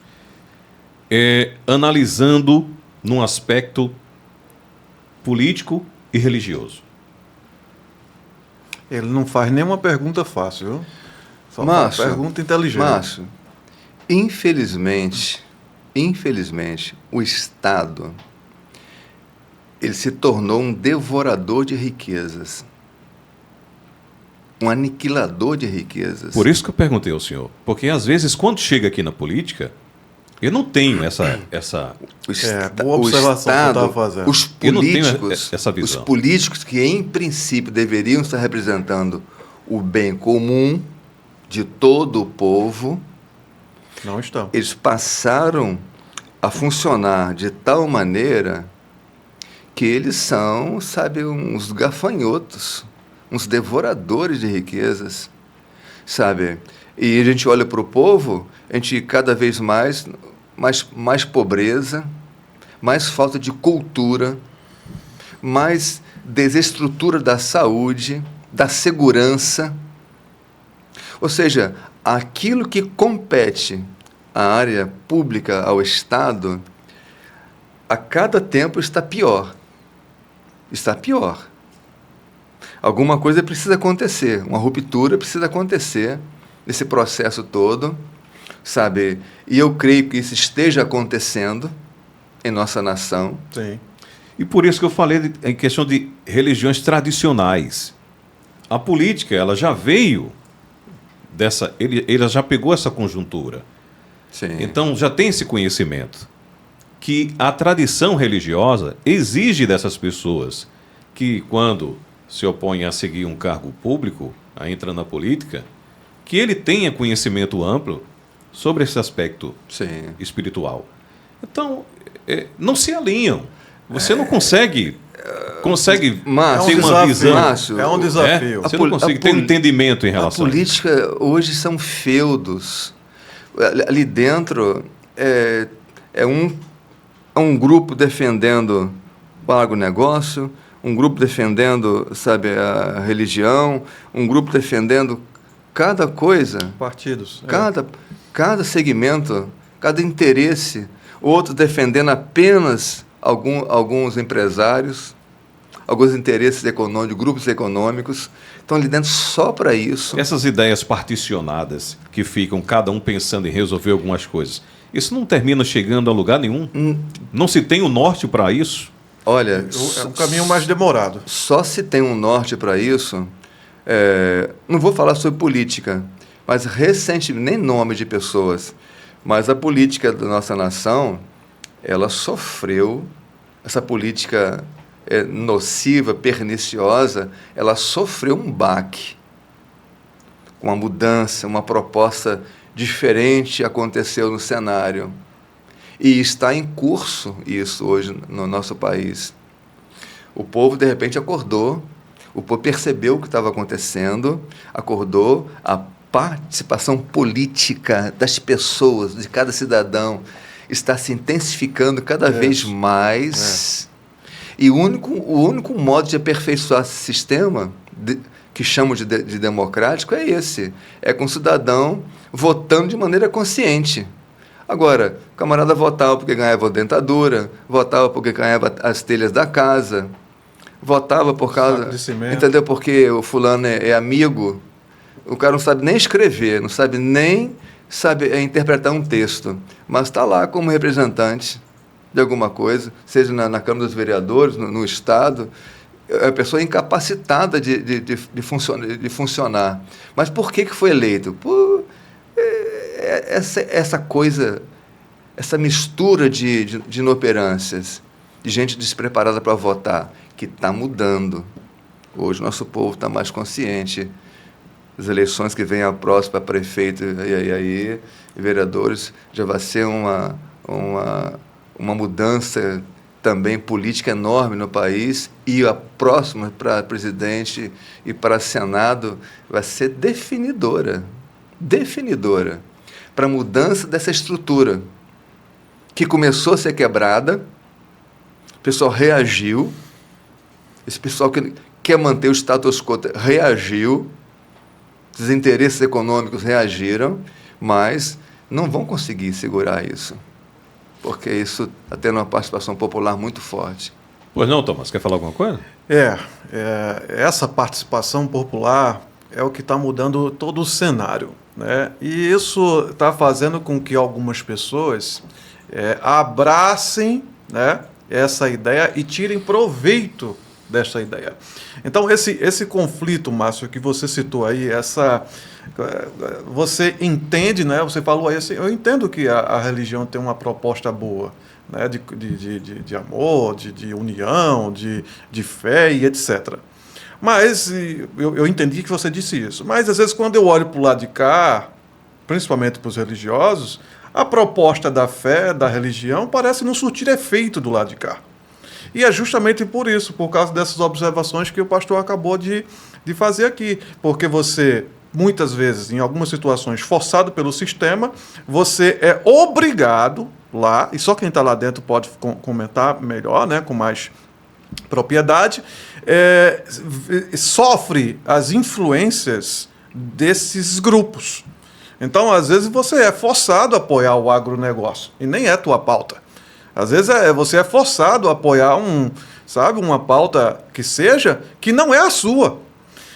Speaker 1: Analisando num aspecto político e religioso.
Speaker 3: Ele não faz nenhuma pergunta fácil, viu? Só uma pergunta inteligente.
Speaker 2: Márcio, infelizmente, o Estado ele se tornou um devorador de riquezas, um aniquilador de riquezas.
Speaker 1: Por isso que eu perguntei ao senhor. Porque, às vezes, quando chega aqui na política, eu não tenho essa...
Speaker 3: boa observação que eu estava fazendo.
Speaker 1: Eu não tenho essa visão.
Speaker 2: Os políticos que, em princípio, deveriam estar representando o bem comum de todo o povo,
Speaker 3: não estão.
Speaker 2: Eles passaram a funcionar de tal maneira que eles são, sabe, uns gafanhotos, uns devoradores de riquezas, sabe? E a gente olha para o povo, a gente cada vez mais pobreza, mais falta de cultura, mais desestrutura da saúde, da segurança. Ou seja, aquilo que compete à área pública, ao Estado, a cada tempo está pior. Está pior. Alguma coisa precisa acontecer, uma ruptura precisa acontecer nesse processo todo, sabe? E eu creio que isso esteja acontecendo em nossa nação.
Speaker 3: Sim.
Speaker 1: E por isso que eu falei em questão de religiões tradicionais. A política, ela já veio ele já pegou essa conjuntura.
Speaker 2: Sim.
Speaker 1: Então, já tem esse conhecimento que a tradição religiosa exige dessas pessoas que, quando se opõem a seguir um cargo público, a entrar na política, que ele tenha conhecimento amplo sobre esse aspecto espiritual. Então, não se alinham. Você não consegue ter uma visão.
Speaker 2: Márcio,
Speaker 3: é um desafio.
Speaker 1: Você não consegue ter um entendimento em relação
Speaker 2: a política. A política hoje são feudos. Ali dentro é um grupo defendendo o agronegócio, um grupo defendendo, sabe, a religião, um grupo defendendo cada coisa.
Speaker 3: Partidos.
Speaker 2: Cada segmento, cada interesse. Outro defendendo apenas alguns empresários, alguns interesses econômicos, grupos econômicos, estão ali dentro só para isso.
Speaker 1: Essas ideias particionadas que ficam cada um pensando em resolver algumas coisas, isso não termina chegando a lugar nenhum? Não se tem o norte para isso?
Speaker 2: Olha,
Speaker 3: é um caminho mais demorado.
Speaker 2: Só se tem um norte para isso. Não vou falar sobre política, mas recentemente, nem nome de pessoas, mas a política da nossa nação, ela sofreu, essa política nociva, perniciosa, ela sofreu um baque. Uma mudança, uma proposta diferente aconteceu no cenário. E está em curso isso hoje no nosso país. O povo, de repente, acordou, o povo percebeu o que estava acontecendo, acordou, a participação política das pessoas, de cada cidadão, está se intensificando cada vez mais. E o único modo de aperfeiçoar esse sistema, que chamam de democrático, é esse. É com o cidadão votando de maneira consciente. Agora, o camarada votava porque ganhava a dentadura, votava porque ganhava as telhas da casa, votava por causa... Entendeu? Porque o fulano é amigo. O cara não sabe nem escrever, não sabe nem interpretar um texto, mas está lá como representante de alguma coisa, seja na Câmara dos Vereadores, no Estado, a pessoa incapacitada de funcionar. Mas por que foi eleito? Essa coisa, essa mistura de inoperâncias, de gente despreparada para votar, que está mudando. Hoje nosso povo está mais consciente. As eleições que vêm a próxima, prefeito e vereadores, já vai ser uma mudança também política enorme no país, e a próxima para presidente e para Senado vai ser definidora para a mudança dessa estrutura que começou a ser quebrada. O pessoal reagiu, esse pessoal que quer manter o status quo reagiu, os interesses econômicos reagiram, mas não vão conseguir segurar isso, porque isso está tendo uma participação popular muito forte.
Speaker 1: Pois não, Tomás, quer falar alguma coisa?
Speaker 3: Essa participação popular é o que está mudando todo o cenário, né? E isso está fazendo com que algumas pessoas abracem, né, essa ideia e tirem proveito dessa ideia. Então, esse conflito, Márcio, que você citou aí, você entende, né? Você falou aí assim, eu entendo que a religião tem uma proposta boa, né? De amor, de união, de fé e etc. Mas eu entendi que você disse isso. Mas, às vezes, quando eu olho para o lado de cá, principalmente para os religiosos, a proposta da fé, da religião, parece não surtir efeito do lado de cá. E é justamente por isso, por causa dessas observações que o pastor acabou de fazer aqui. Porque você, muitas vezes, em algumas situações, forçado pelo sistema, você é obrigado lá, e só quem está lá dentro pode comentar melhor, né, com mais propriedade, sofre as influências desses grupos. Então, às vezes, você é forçado a apoiar o agronegócio, e nem é tua pauta. Às vezes você é forçado a apoiar uma pauta que não é a sua.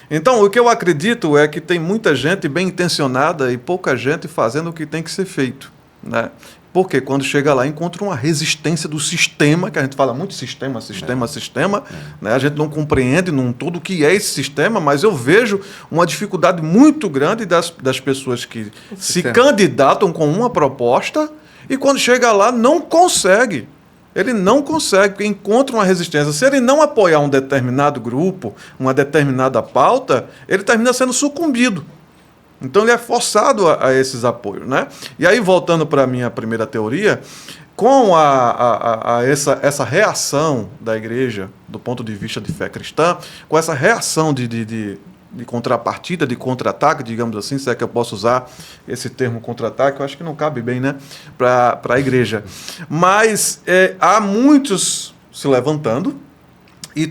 Speaker 3: Então, o que eu acredito é que tem muita gente bem intencionada e pouca gente fazendo o que tem que ser feito, né? Porque quando chega lá, encontra uma resistência do sistema, que a gente fala muito sistema, né? A gente não compreende tudo o que é esse sistema, mas eu vejo uma dificuldade muito grande das pessoas que se candidatam com uma proposta e quando chega lá não consegue. Ele não consegue, porque encontra uma resistência. Se ele não apoiar um determinado grupo, uma determinada pauta, ele termina sendo sucumbido. Então ele é forçado a esses apoios, né? E aí, voltando para a minha primeira teoria, com essa reação da igreja, do ponto de vista de fé cristã, com essa reação de contrapartida, de contra-ataque, digamos assim, se é que eu posso usar esse termo contra-ataque, eu acho que não cabe bem, né, para a igreja. Mas há muitos se levantando e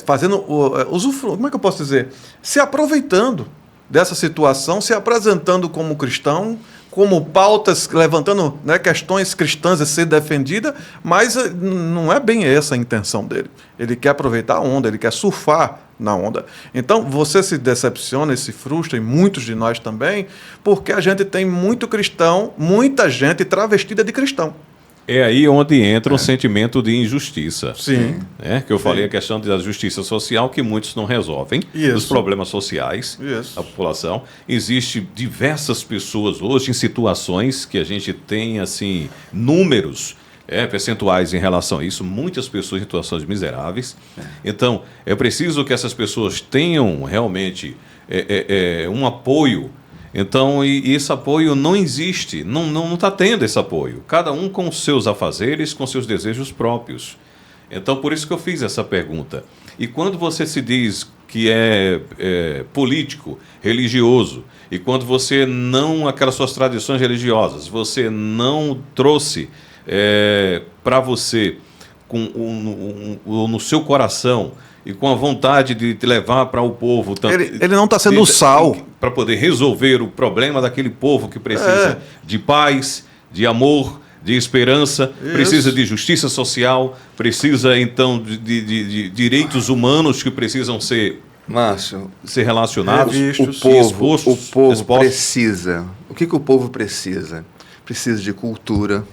Speaker 3: fazendo usufruto, como é que eu posso dizer? Se aproveitando dessa situação, se apresentando como cristão, como pautas, levantando, né, questões cristãs a ser defendida, mas não é bem essa a intenção dele. Ele quer aproveitar a onda, ele quer surfar na onda. Então, você se decepciona e se frustra, e muitos de nós também, porque a gente tem muito cristão, muita gente travestida de cristão.
Speaker 1: É aí onde entra um sentimento de injustiça.
Speaker 3: Sim.
Speaker 1: Né? Que eu falei a questão da justiça social, que muitos não resolvem, dos problemas sociais da população. Existem diversas pessoas hoje em situações que a gente tem, assim, números, percentuais em relação a isso, muitas pessoas em situações miseráveis. Então, é preciso que essas pessoas tenham realmente um apoio. Então, e esse apoio não existe, não está tendo esse apoio. Cada um com os seus afazeres, com seus desejos próprios. Então, por isso que eu fiz essa pergunta. E quando você se diz que é político, religioso, e quando você não, aquelas suas tradições religiosas, você não trouxe para você, no seu coração, e com a vontade de levar para o povo...
Speaker 3: Ele não está sendo sal.
Speaker 1: Para poder resolver o problema daquele povo que precisa de paz, de amor, de esperança, precisa de justiça social, precisa, então, de direitos humanos que precisam ser relacionados.
Speaker 2: O povo precisa. O que o povo precisa? Precisa de cultura,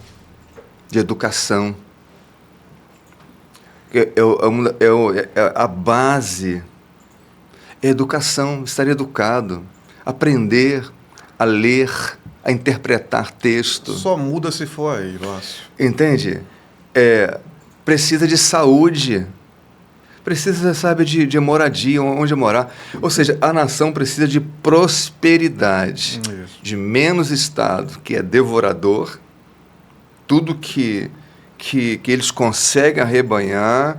Speaker 2: de educação. A base é a educação, estar educado, aprender a ler, a interpretar texto.
Speaker 3: Só muda se for aí, Márcio.
Speaker 2: Entende? Precisa de saúde, precisa, sabe, de moradia, onde morar. Ou seja, a nação precisa de prosperidade, de menos Estado, que é devorador, tudo que eles conseguem arrebanhar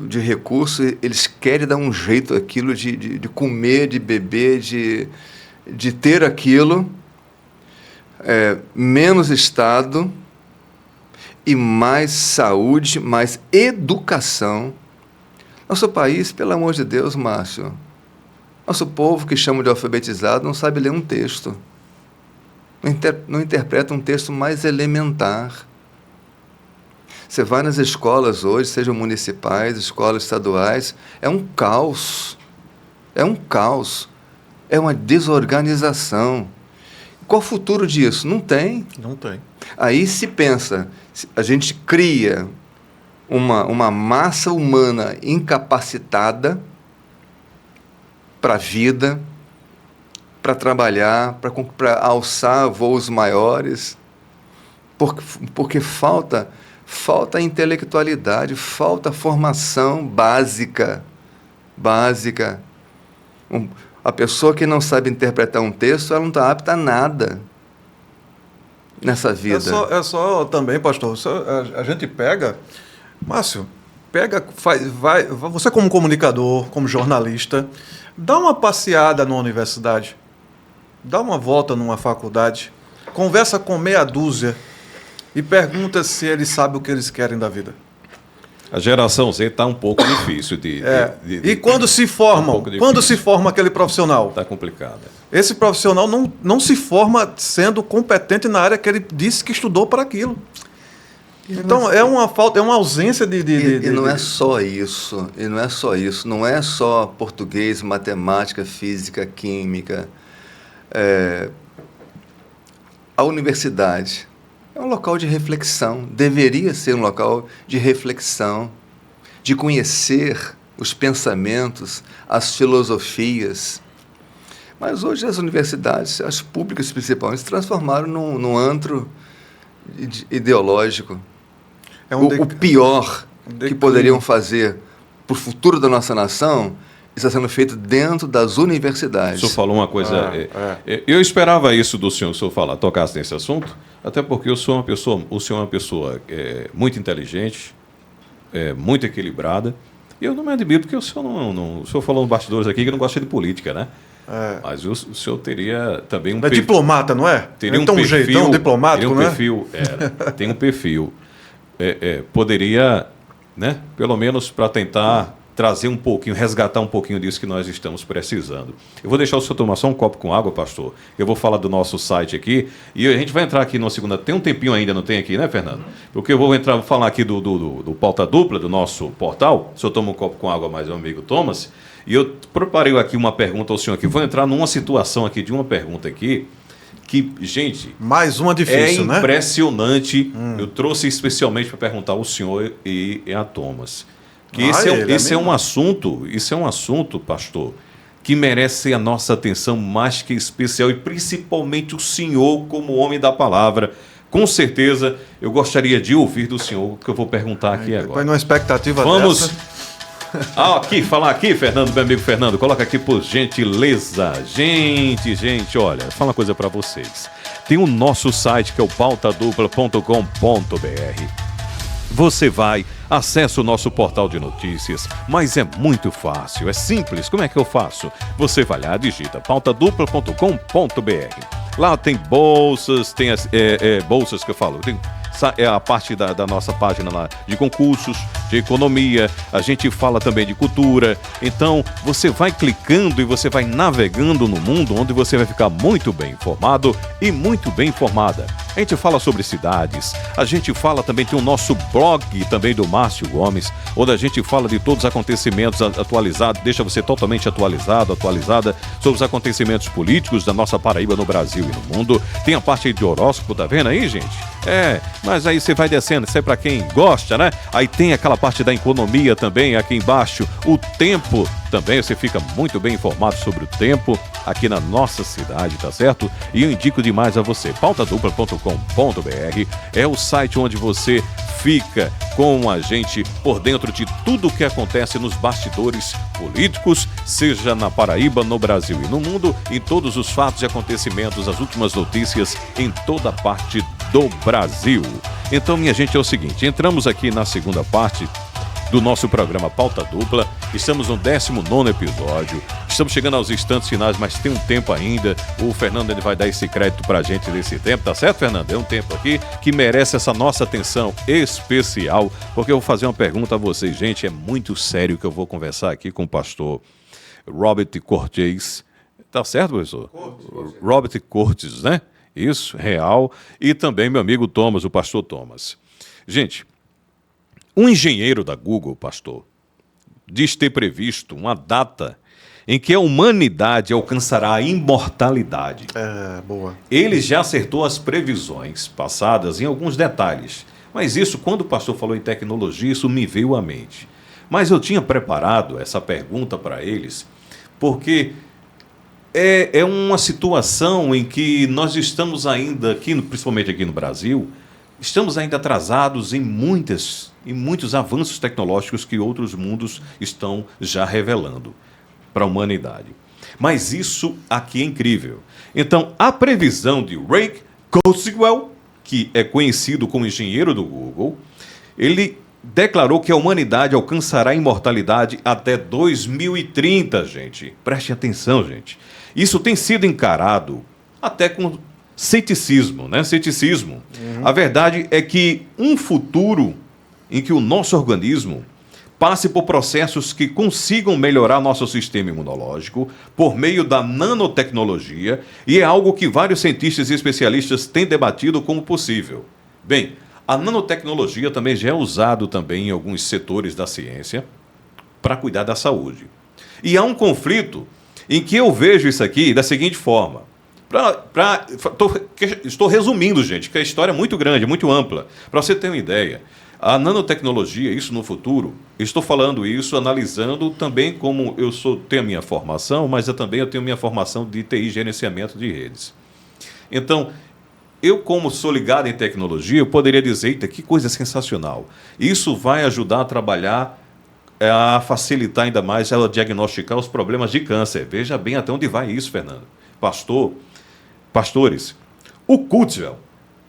Speaker 2: de recursos, eles querem dar um jeito aquilo de comer, de beber, de ter aquilo, menos Estado e mais saúde, mais educação. Nosso país, pelo amor de Deus, Márcio, nosso povo que chama de alfabetizado não sabe ler um texto, não interpreta um texto mais elementar. Você vai nas escolas hoje, sejam municipais, escolas estaduais, é um caos, é uma desorganização. Qual o futuro disso? Não tem.
Speaker 3: Não tem.
Speaker 2: Aí se pensa, a gente cria uma massa humana incapacitada para a vida, para trabalhar, para alçar voos maiores, porque falta intelectualidade, falta formação básica. A pessoa que não sabe interpretar um texto, ela não está apta a nada nessa vida.
Speaker 3: É só também, pastor, a gente pega, Márcio, você como comunicador, como jornalista, dá uma passeada numa universidade, dá uma volta numa faculdade, conversa com meia dúzia e pergunta se eles sabem o que eles querem da vida.
Speaker 1: A geração Z está um pouco difícil
Speaker 3: E quando se formam, quando se forma aquele profissional?
Speaker 1: Está complicado.
Speaker 3: Esse profissional não se forma sendo competente na área que ele disse que estudou para aquilo. Então é uma falta, é uma ausência
Speaker 2: E não é só isso, não é só português, matemática, física, química. A universidade é um local de reflexão, deveria ser um local de reflexão, de conhecer os pensamentos, as filosofias. Mas hoje as universidades, as públicas principalmente, se transformaram num antro ideológico. O pior que poderiam fazer para o futuro da nossa nação está sendo feito dentro das universidades.
Speaker 1: O senhor falou uma coisa... Eu esperava isso do senhor, se o senhor tocasse nesse assunto, até porque o senhor é uma pessoa muito inteligente, muito equilibrada, e eu não me admito que o senhor o senhor falou nos bastidores aqui que não gosta de política, né? Mas o senhor teria também um...
Speaker 3: É diplomata, não é?
Speaker 1: Teria um
Speaker 3: perfil, jeitão diplomático,
Speaker 1: né? Tem um perfil. Poderia, né, pelo menos para tentar trazer um pouquinho, resgatar um pouquinho disso que nós estamos precisando. Eu vou deixar o senhor tomar só um copo com água, pastor. Eu vou falar do nosso site aqui e a gente vai entrar aqui numa segunda... Tem um tempinho ainda, não tem aqui, né, Fernando? Porque eu vou falar aqui do Pauta Dupla, do nosso portal. O senhor toma um copo com água, mais meu amigo Thomas. E eu preparei aqui uma pergunta ao senhor aqui. Vou entrar numa situação aqui, de uma pergunta aqui, que, gente...
Speaker 3: Mais uma difícil, né?
Speaker 1: É impressionante. Eu trouxe especialmente para perguntar ao senhor e a Thomas. Que esse é um assunto, pastor, que merece a nossa atenção mais que especial, e principalmente o senhor como homem da palavra. Com certeza, eu gostaria de ouvir do senhor o que eu vou perguntar aqui agora.
Speaker 3: Vai numa expectativa
Speaker 1: Vamos...
Speaker 3: dessa.
Speaker 1: Falar aqui, Fernando, meu amigo Fernando, coloca aqui por gentileza. Gente, olha, fala uma coisa para vocês. Tem o nosso site que é o pautadupla.com.br. Você vai, acessa o nosso portal de notícias, mas é muito fácil, é simples. Como é que eu faço? Você vai lá, digita pautadupla.com.br. Lá tem bolsas, tem as bolsas que eu falo, tem a parte da nossa página lá de concursos, de economia, a gente fala também de cultura. Então, você vai clicando e você vai navegando no mundo onde você vai ficar muito bem informado e muito bem informada. A gente fala sobre cidades, a gente fala também, tem o nosso blog também do Márcio Gomes, onde a gente fala de todos os acontecimentos atualizados, deixa você totalmente atualizada sobre os acontecimentos políticos da nossa Paraíba no Brasil e no mundo. Tem a parte aí de horóscopo, tá vendo aí, gente? Mas aí você vai descendo, isso é pra quem gosta, né? Aí tem aquela parte da economia também aqui embaixo, o tempo também, você fica muito bem informado sobre o tempo aqui na nossa cidade, tá certo? E eu indico demais a você, pautadupla.com.br é o site onde você fica com a gente por dentro de tudo o que acontece nos bastidores políticos, seja na Paraíba, no Brasil e no mundo, em todos os fatos e acontecimentos, as últimas notícias em toda parte do Brasil. Então, minha gente, é o seguinte, entramos aqui na segunda parte do nosso programa Pauta Dupla. Estamos no 19º episódio. Estamos chegando aos instantes finais, mas tem um tempo ainda. O Fernando ele vai dar esse crédito pra gente desse tempo, tá certo, Fernando? É um tempo aqui que merece essa nossa atenção especial, porque eu vou fazer uma pergunta a vocês, gente. É muito sério que eu vou conversar aqui com o pastor Robert Cortes. Tá certo, professor? Robert Cortes, né? Isso, real. E também meu amigo Thomas, o pastor Thomas. Gente, um engenheiro da Google, pastor, diz ter previsto uma data em que a humanidade alcançará a imortalidade.
Speaker 3: Boa.
Speaker 1: Ele já acertou as previsões passadas em alguns detalhes. Mas isso, quando o pastor falou em tecnologia, isso me veio à mente. Mas eu tinha preparado essa pergunta para eles, porque é uma situação em que nós estamos ainda, principalmente aqui no Brasil, estamos ainda atrasados em muitos avanços tecnológicos que outros mundos estão já revelando para a humanidade. Mas isso aqui é incrível. Então, a previsão de Ray Kurzweil, que é conhecido como engenheiro do Google, ele declarou que a humanidade alcançará a imortalidade até 2030, gente. Preste atenção, gente. Isso tem sido encarado até com ceticismo, né? Ceticismo. A verdade é que um futuro em que o nosso organismo passe por processos que consigam melhorar nosso sistema imunológico por meio da nanotecnologia, e é algo que vários cientistas e especialistas têm debatido como possível. Bem, a nanotecnologia também já é usado também em alguns setores da ciência para cuidar da saúde. E há um conflito em que eu vejo isso aqui da seguinte forma. Estou resumindo, gente, que a história é muito grande, muito ampla. Para você ter uma ideia, a nanotecnologia, isso no futuro, estou falando isso analisando também como tenho a minha formação, mas eu tenho minha formação de TI, gerenciamento de redes. Então, eu como sou ligado em tecnologia, eu poderia dizer, eita, que coisa sensacional. Isso vai ajudar a trabalhar, a facilitar ainda mais, a diagnosticar os problemas de câncer. Veja bem até onde vai isso, Fernando. Pastores, o Kurzweil,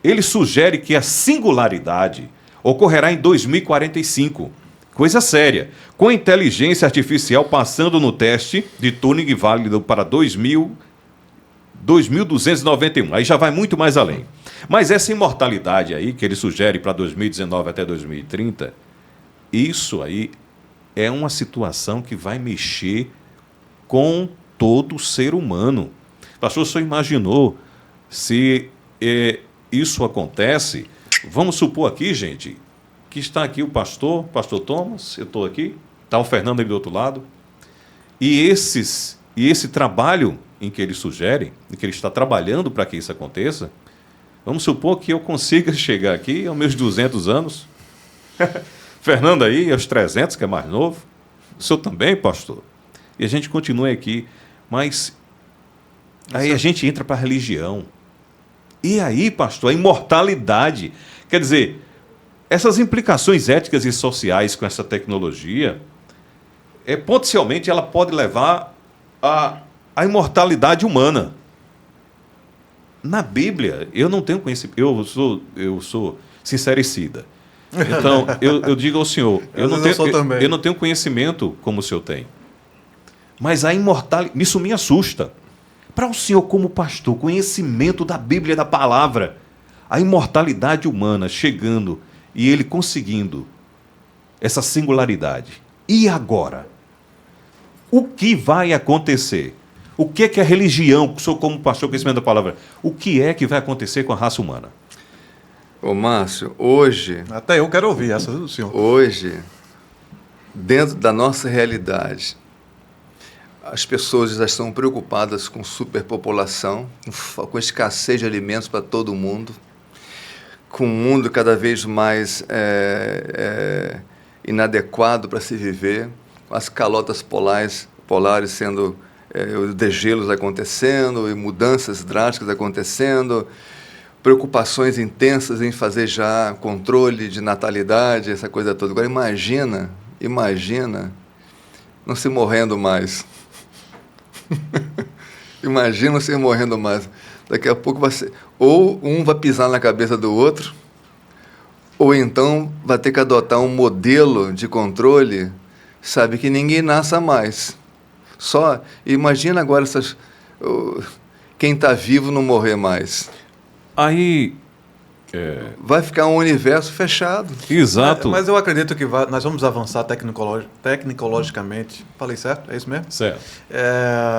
Speaker 1: ele sugere que a singularidade ocorrerá em 2045. Coisa séria. Com a inteligência artificial passando no teste de Turing válido para 2291. Aí já vai muito mais além. Mas essa imortalidade aí, que ele sugere para 2019 até 2030, isso aí é uma situação que vai mexer com todo ser humano. Pastor, o senhor imaginou se isso acontece? Vamos supor aqui, gente, que está aqui o pastor Thomas, eu estou aqui, está o Fernando ali do outro lado, e esse trabalho em que ele sugere, em que ele está trabalhando para que isso aconteça, vamos supor que eu consiga chegar aqui aos meus 200 anos, Fernando aí aos 300, que é mais novo, o senhor também, pastor, e a gente continua aqui, mas aí a gente entra para a religião. E aí, pastor, a imortalidade. Quer dizer, essas implicações éticas e sociais com essa tecnologia, potencialmente ela pode levar à imortalidade humana. Na Bíblia, eu não tenho conhecimento, eu sou sincericida. Então, eu digo ao senhor, eu não tenho conhecimento como o senhor tem. Mas a imortalidade, isso me assusta. Para o senhor, como pastor, conhecimento da Bíblia, da palavra, a imortalidade humana chegando e ele conseguindo essa singularidade. E agora? O que vai acontecer? O que é que a religião, o senhor como pastor, conhecimento da palavra, o que é que vai acontecer com a raça humana?
Speaker 2: Ô Márcio, hoje,
Speaker 3: Até eu quero ouvir essa do senhor.
Speaker 2: hoje, dentro da nossa realidade, as pessoas já estão preocupadas com superpopulação, com escassez de alimentos para todo mundo, com um mundo cada vez mais inadequado para se viver, com as calotas polares sendo, os degelos acontecendo, e mudanças drásticas acontecendo, preocupações intensas em fazer já controle de natalidade, essa coisa toda. Agora imagina não se morrendo mais. Imagina se morrendo mais. Daqui a pouco vai ser, ou um vai pisar na cabeça do outro, ou então vai ter que adotar um modelo de controle, sabe, que ninguém nasça mais. Só imagina agora quem está vivo não morrer mais.
Speaker 1: Aí,
Speaker 2: Vai ficar um universo fechado.
Speaker 1: exato.
Speaker 3: Mas eu acredito que nós vamos avançar tecnologicamente. Falei certo? É isso mesmo?
Speaker 1: Certo.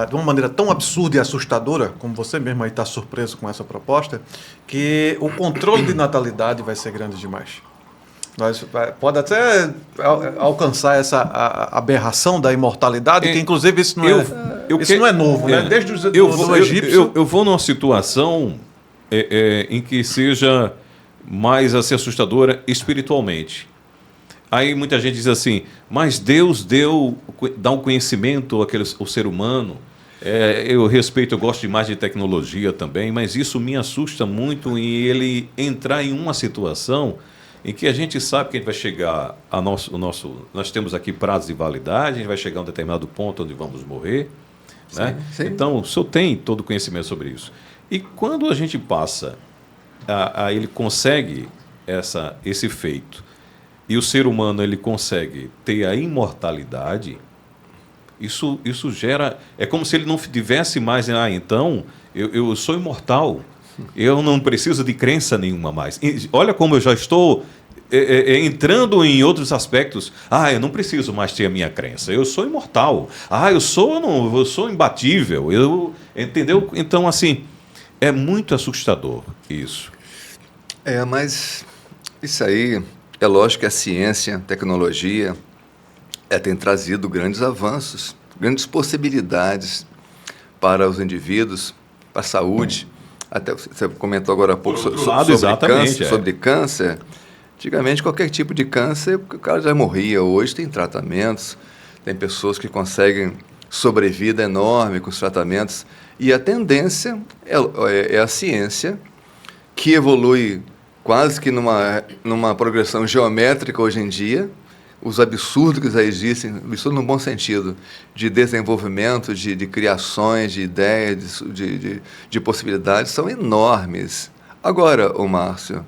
Speaker 3: De uma maneira tão absurda e assustadora, como você mesmo aí está surpreso com essa proposta, que o controle de natalidade vai ser grande demais. Pode até alcançar essa aberração da imortalidade, que inclusive isso não é novo, né? Desde o egípcio.
Speaker 1: Eu vou numa situação em que seja mais assim, assustadora espiritualmente. Aí muita gente diz assim, mas Deus dá um conhecimento ao ser humano. Eu respeito, eu gosto demais de tecnologia também, mas isso me assusta muito em ele entrar em uma situação em que a gente sabe que a gente vai chegar nós temos aqui prazos de validade, a gente vai chegar a um determinado ponto onde vamos morrer, né?
Speaker 2: Sim.
Speaker 1: Então, o senhor tem todo o conhecimento sobre isso. E quando a gente passa ele consegue esse feito, e o ser humano ele consegue ter a imortalidade, isso gera... É como se ele não tivesse mais... então, eu sou imortal. Eu não preciso de crença nenhuma mais. E olha como eu já estou entrando em outros aspectos. Eu não preciso mais ter a minha crença. Eu sou imortal. Eu sou imbatível. Entendeu? Então, assim, é muito assustador isso.
Speaker 2: Mas isso aí, é lógico que a ciência, a tecnologia, tem trazido grandes avanços, grandes possibilidades para os indivíduos, para a saúde. Até você comentou agora há pouco sobre câncer. Antigamente, qualquer tipo de câncer, o cara já morria. Hoje tem tratamentos, tem pessoas que conseguem sobrevida enorme com os tratamentos. E a tendência é a ciência, que evolui quase que numa progressão geométrica hoje em dia. Os absurdos que já existem, absurdo no bom sentido, de desenvolvimento, de criações, de ideias, de possibilidades, são enormes. Agora, Márcio,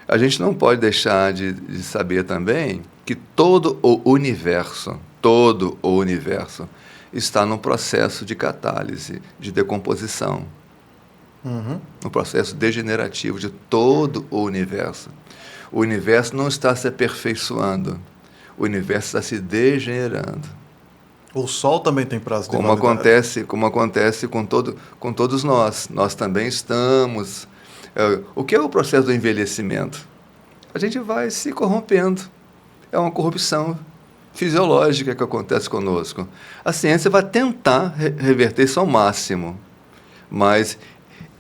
Speaker 2: a gente não pode deixar de saber também que todo o universo está num processo de catálise, de decomposição. Um processo degenerativo de todo o universo. O universo não está se aperfeiçoando. O universo está se degenerando.
Speaker 3: O Sol também tem prazo de validade.
Speaker 2: Como acontece com todos nós. Nós também estamos... O que é o processo do envelhecimento? A gente vai se corrompendo. É uma corrupção fisiológica que acontece conosco. A ciência vai tentar reverter isso ao máximo. Mas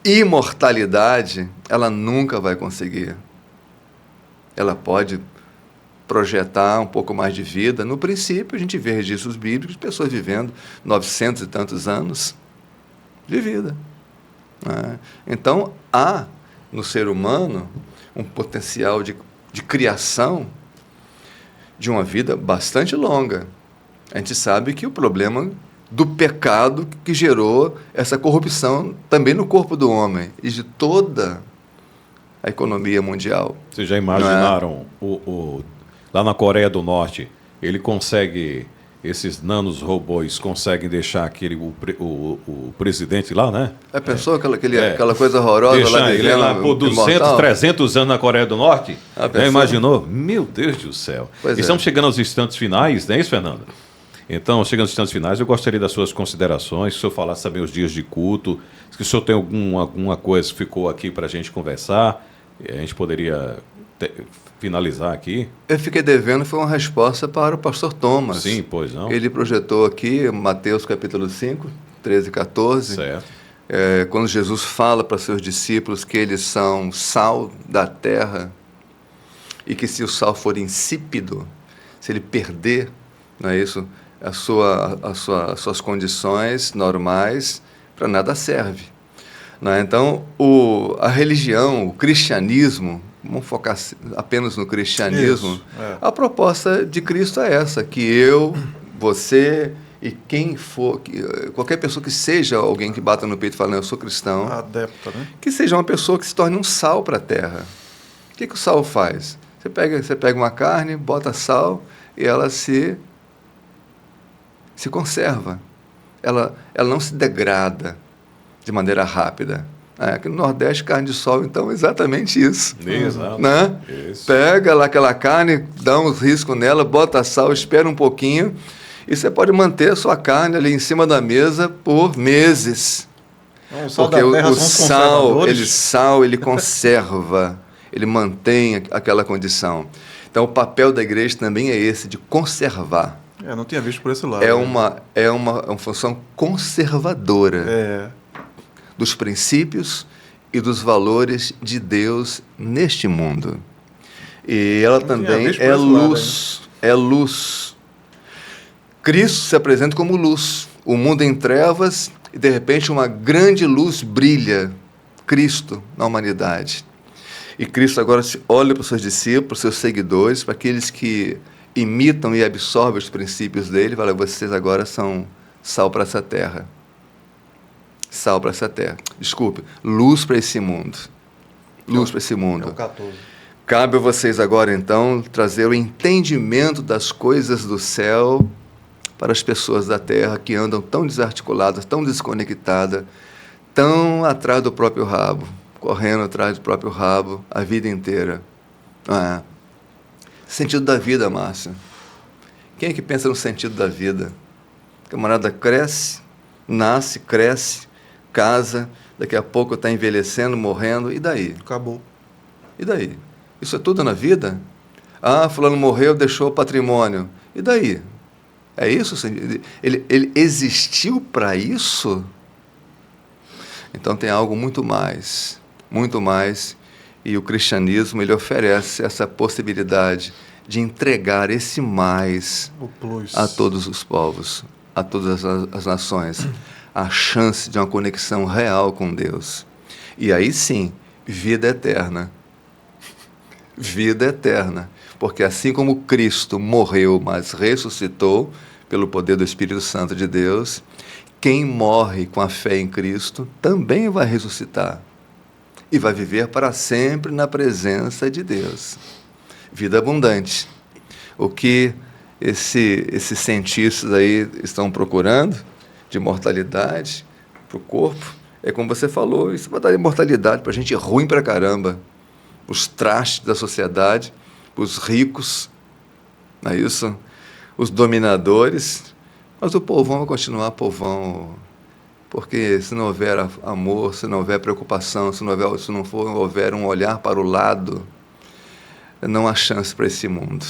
Speaker 2: imortalidade, ela nunca vai conseguir. Ela pode projetar um pouco mais de vida. No princípio, a gente vê registros bíblicos de pessoas vivendo 900 e tantos anos de vida. Então, há no ser humano um potencial de criação de uma vida bastante longa. A gente sabe que o problema do pecado que gerou essa corrupção também no corpo do homem e de toda a economia mundial.
Speaker 1: Vocês já imaginaram lá na Coreia do Norte, esses nanos-robôs conseguem deixar o presidente lá, né?
Speaker 2: Pensou aquela coisa horrorosa
Speaker 1: deixar
Speaker 2: lá
Speaker 1: ele lá por 200, 300 anos na Coreia do Norte? Já imaginou? Meu Deus do céu. Estamos chegando aos instantes finais, não é isso, Fernando? Então, chegando aos instantes finais, eu gostaria das suas considerações, que o senhor falasse também os dias de culto, se o senhor tem alguma coisa que ficou aqui para a gente conversar, A gente poderia finalizar aqui.
Speaker 2: Eu fiquei devendo, foi uma resposta para o pastor Thomas.
Speaker 1: Sim, pois não.
Speaker 2: Ele projetou aqui Mateus capítulo 5, 13 e 14.
Speaker 1: Certo.
Speaker 2: Quando Jesus fala para seus discípulos que eles são sal da terra e que se o sal for insípido, se ele perder, não é isso, as suas condições normais, para nada serve. Não é? Então, a religião, o cristianismo, vamos focar apenas no cristianismo,
Speaker 3: Isso,
Speaker 2: a proposta de Cristo é essa, que eu, você e quem for, qualquer pessoa que seja alguém que bata no peito e fala, eu sou cristão,
Speaker 3: Adepta, né?
Speaker 2: que seja uma pessoa que se torne um sal para a terra. O que o sal faz? Você pega uma carne, bota sal e ela se conserva. Ela não se degrada de maneira rápida. Aqui no Nordeste, carne de sol, então, é exatamente isso.
Speaker 1: Exato.
Speaker 2: Né?
Speaker 1: Isso.
Speaker 2: Pega lá aquela carne, dá uns riscos nela, bota sal, espera um pouquinho, e você pode manter a sua carne ali em cima da mesa por meses.
Speaker 3: Então, o sal
Speaker 2: Porque
Speaker 3: da terra
Speaker 2: o
Speaker 3: são os
Speaker 2: sal,
Speaker 3: conservadores.
Speaker 2: ele conserva, ele mantém aquela condição. Então, o papel da igreja também é esse, de conservar.
Speaker 3: Não tinha visto por esse lado.
Speaker 2: É uma função conservadora dos princípios e dos valores de Deus neste mundo. E ela também é luz. É luz. Cristo se apresenta como luz. O mundo em trevas e, de repente, uma grande luz brilha. Cristo na humanidade. E Cristo agora olha para os seus discípulos, para os seus seguidores, para aqueles que imitam e absorvem os princípios dele, e fala, vocês agora são sal para essa terra. Sal para essa terra. Desculpe, luz para esse mundo. Luz para esse mundo.
Speaker 3: É o 14.
Speaker 2: Cabe a vocês agora, então, trazer o entendimento das coisas do céu para as pessoas da terra que andam tão desarticuladas, tão desconectadas, tão atrás do próprio rabo, correndo atrás do próprio rabo a vida inteira. Sentido da vida, Márcio. Quem é que pensa no sentido da vida? O camarada cresce, nasce, cresce, casa, daqui a pouco está envelhecendo, morrendo, e daí?
Speaker 3: Acabou.
Speaker 2: E daí? Isso é tudo na vida? Fulano morreu, deixou patrimônio. E daí? É isso? Ele existiu para isso? Então tem algo muito mais, e o cristianismo ele oferece essa possibilidade de entregar esse mais a todos os povos, a todas as nações, a chance de uma conexão real com Deus. E aí sim, vida eterna. Vida eterna. Porque assim como Cristo morreu, mas ressuscitou pelo poder do Espírito Santo de Deus, quem morre com a fé em Cristo também vai ressuscitar e vai viver para sempre na presença de Deus. Vida abundante. O que esses cientistas aí estão procurando de mortalidade para o corpo, é como você falou, isso vai dar imortalidade para gente ruim para caramba, os trastes da sociedade, os ricos, não é isso? Os dominadores, mas o povão vai continuar povão, porque se não houver amor, se não houver preocupação, se não houver um olhar para o lado, não há chance para esse mundo.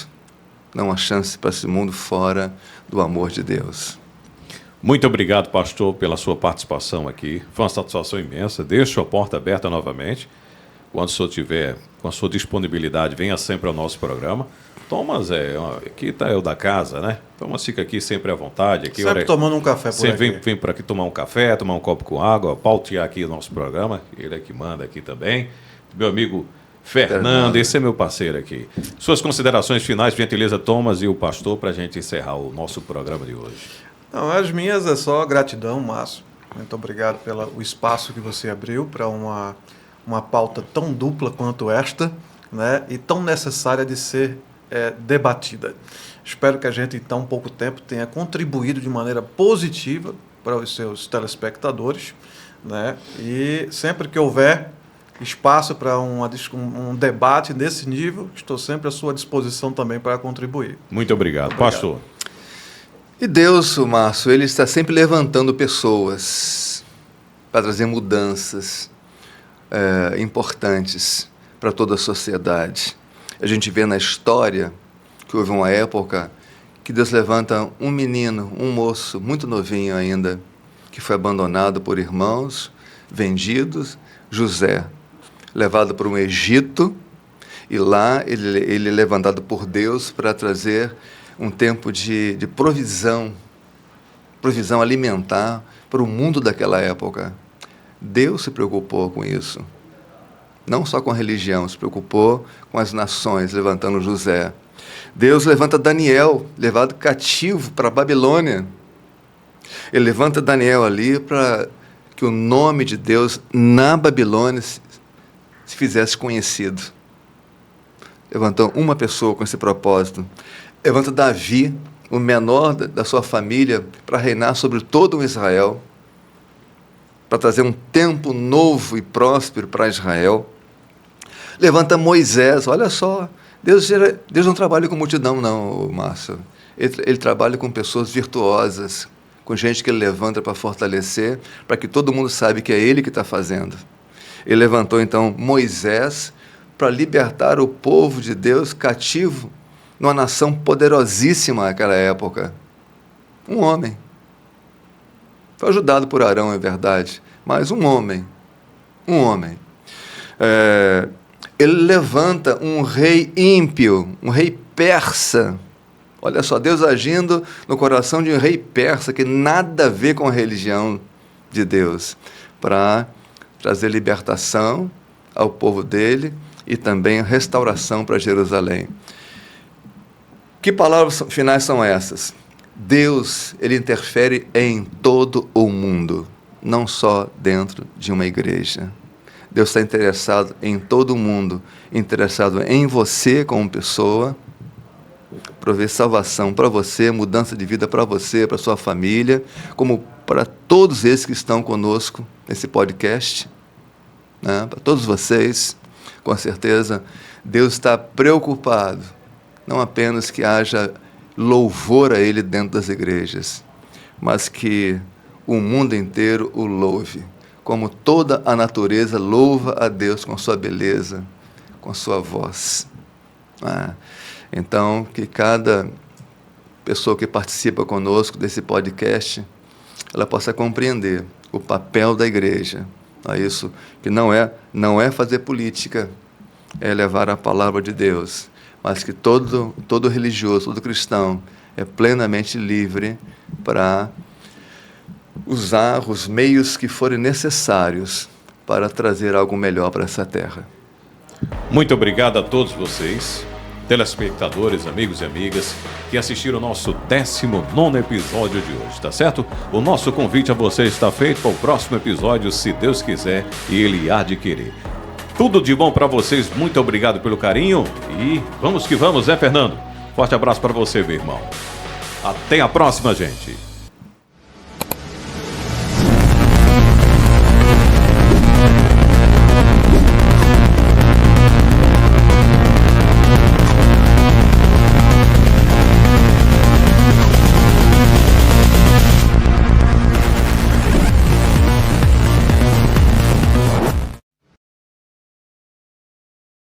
Speaker 2: Não há chance para esse mundo fora do amor de Deus.
Speaker 1: Muito obrigado, pastor, pela sua participação aqui. Foi uma satisfação imensa. Deixo a porta aberta novamente. Quando o senhor tiver com a sua disponibilidade, venha sempre ao nosso programa. Thomas aqui está o da casa, né? Thomas fica aqui sempre à vontade. Aqui,
Speaker 3: sempre tomando um café por
Speaker 1: sempre
Speaker 3: aqui.
Speaker 1: Vem para aqui tomar um café, tomar um copo com água, pautear aqui o nosso programa. Ele é que manda aqui também. Meu amigo Fernando, esse é meu parceiro aqui. Suas considerações finais, gentileza, Thomas e o pastor, para a gente encerrar o nosso programa de hoje.
Speaker 3: Não, as minhas é só gratidão, Márcio. Muito obrigado pelo espaço que você abriu para uma pauta tão dupla quanto esta, né, e tão necessária de ser debatida. Espero que a gente, em tão pouco tempo, tenha contribuído de maneira positiva para os seus telespectadores, né, e sempre que houver espaço para um debate desse nível, estou sempre à sua disposição também para contribuir.
Speaker 1: Muito obrigado. Pastor.
Speaker 2: E Deus, Márcio, Ele está sempre levantando pessoas para trazer mudanças importantes para toda a sociedade. A gente vê na história que houve uma época que Deus levanta um menino, um moço, muito novinho ainda, que foi abandonado por irmãos, vendidos, José, levado para um Egito, e lá ele é levantado por Deus para trazer um tempo de provisão alimentar para o mundo daquela época. Deus se preocupou com isso. Não só com a religião, se preocupou com as nações, levantando José. Deus levanta Daniel, levado cativo para a Babilônia. Ele levanta Daniel ali para que o nome de Deus na Babilônia se fizesse conhecido. Levantou uma pessoa com esse propósito. Levanta Davi, o menor da sua família, para reinar sobre todo o Israel, para trazer um tempo novo e próspero para Israel. Levanta Moisés, olha só, Deus não trabalha com multidão não, Márcio. Ele trabalha com pessoas virtuosas, com gente que ele levanta para fortalecer, para que todo mundo saiba que é ele que está fazendo. Ele levantou então Moisés para libertar o povo de Deus cativo numa nação poderosíssima naquela época. Um homem. Foi ajudado por Arão, é verdade, mas um homem. Ele levanta um rei ímpio, um rei persa. Olha só, Deus agindo no coração de um rei persa que nada a ver com a religião de Deus, para trazer libertação ao povo dele e também restauração para Jerusalém. Que palavras finais são essas? Deus, ele interfere em todo o mundo, não só dentro de uma igreja. Deus está interessado em todo o mundo, interessado em você como pessoa, prover salvação para você, mudança de vida para você, para sua família, como para todos esses que estão conosco nesse podcast, né? Para todos vocês, com certeza, Deus está preocupado, não apenas que haja louvor a Ele dentro das igrejas, mas que o mundo inteiro o louve, como toda a natureza louva a Deus com sua beleza, com sua voz. Então, que cada pessoa que participa conosco desse podcast, ela possa compreender o papel da igreja. Isso que não é fazer política, é levar a palavra de Deus, mas que todo religioso, todo cristão é plenamente livre para usar os meios que forem necessários para trazer algo melhor para essa terra.
Speaker 1: Muito obrigado a todos vocês, telespectadores, amigos e amigas, que assistiram o nosso 19º episódio de hoje, tá certo? O nosso convite a você está feito para o próximo episódio, se Deus quiser, e Ele há de querer. Tudo de bom para vocês, muito obrigado pelo carinho e vamos que vamos, né, Fernando? Forte abraço para você, meu irmão. Até a próxima, gente.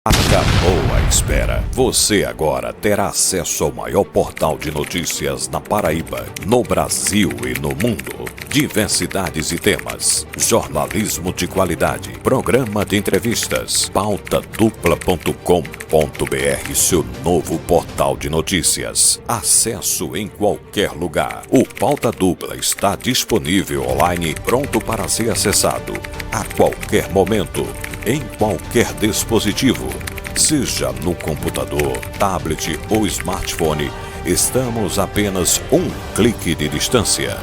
Speaker 1: Acabou a espera. Você agora terá acesso ao maior portal de notícias na Paraíba, no Brasil e no mundo. Diversidades e temas, jornalismo de qualidade, programa de entrevistas, pautadupla.com.br, seu novo portal de notícias. Acesso em qualquer lugar. O Pauta Dupla está disponível online, pronto para ser acessado a qualquer momento, em qualquer dispositivo, seja no computador, tablet ou smartphone, estamos a apenas um clique de distância.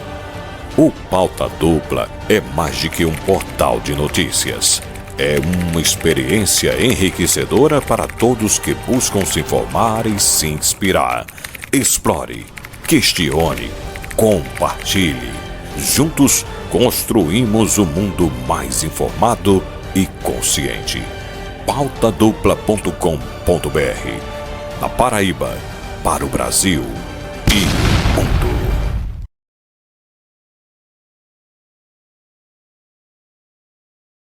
Speaker 1: O Pauta Dupla é mais do que um portal de notícias. É uma experiência enriquecedora para todos que buscam se informar e se inspirar. Explore, questione, compartilhe. Juntos construímos um mundo mais informado e consciente. Pautadupla.com.br, na Paraíba, para o Brasil e o mundo.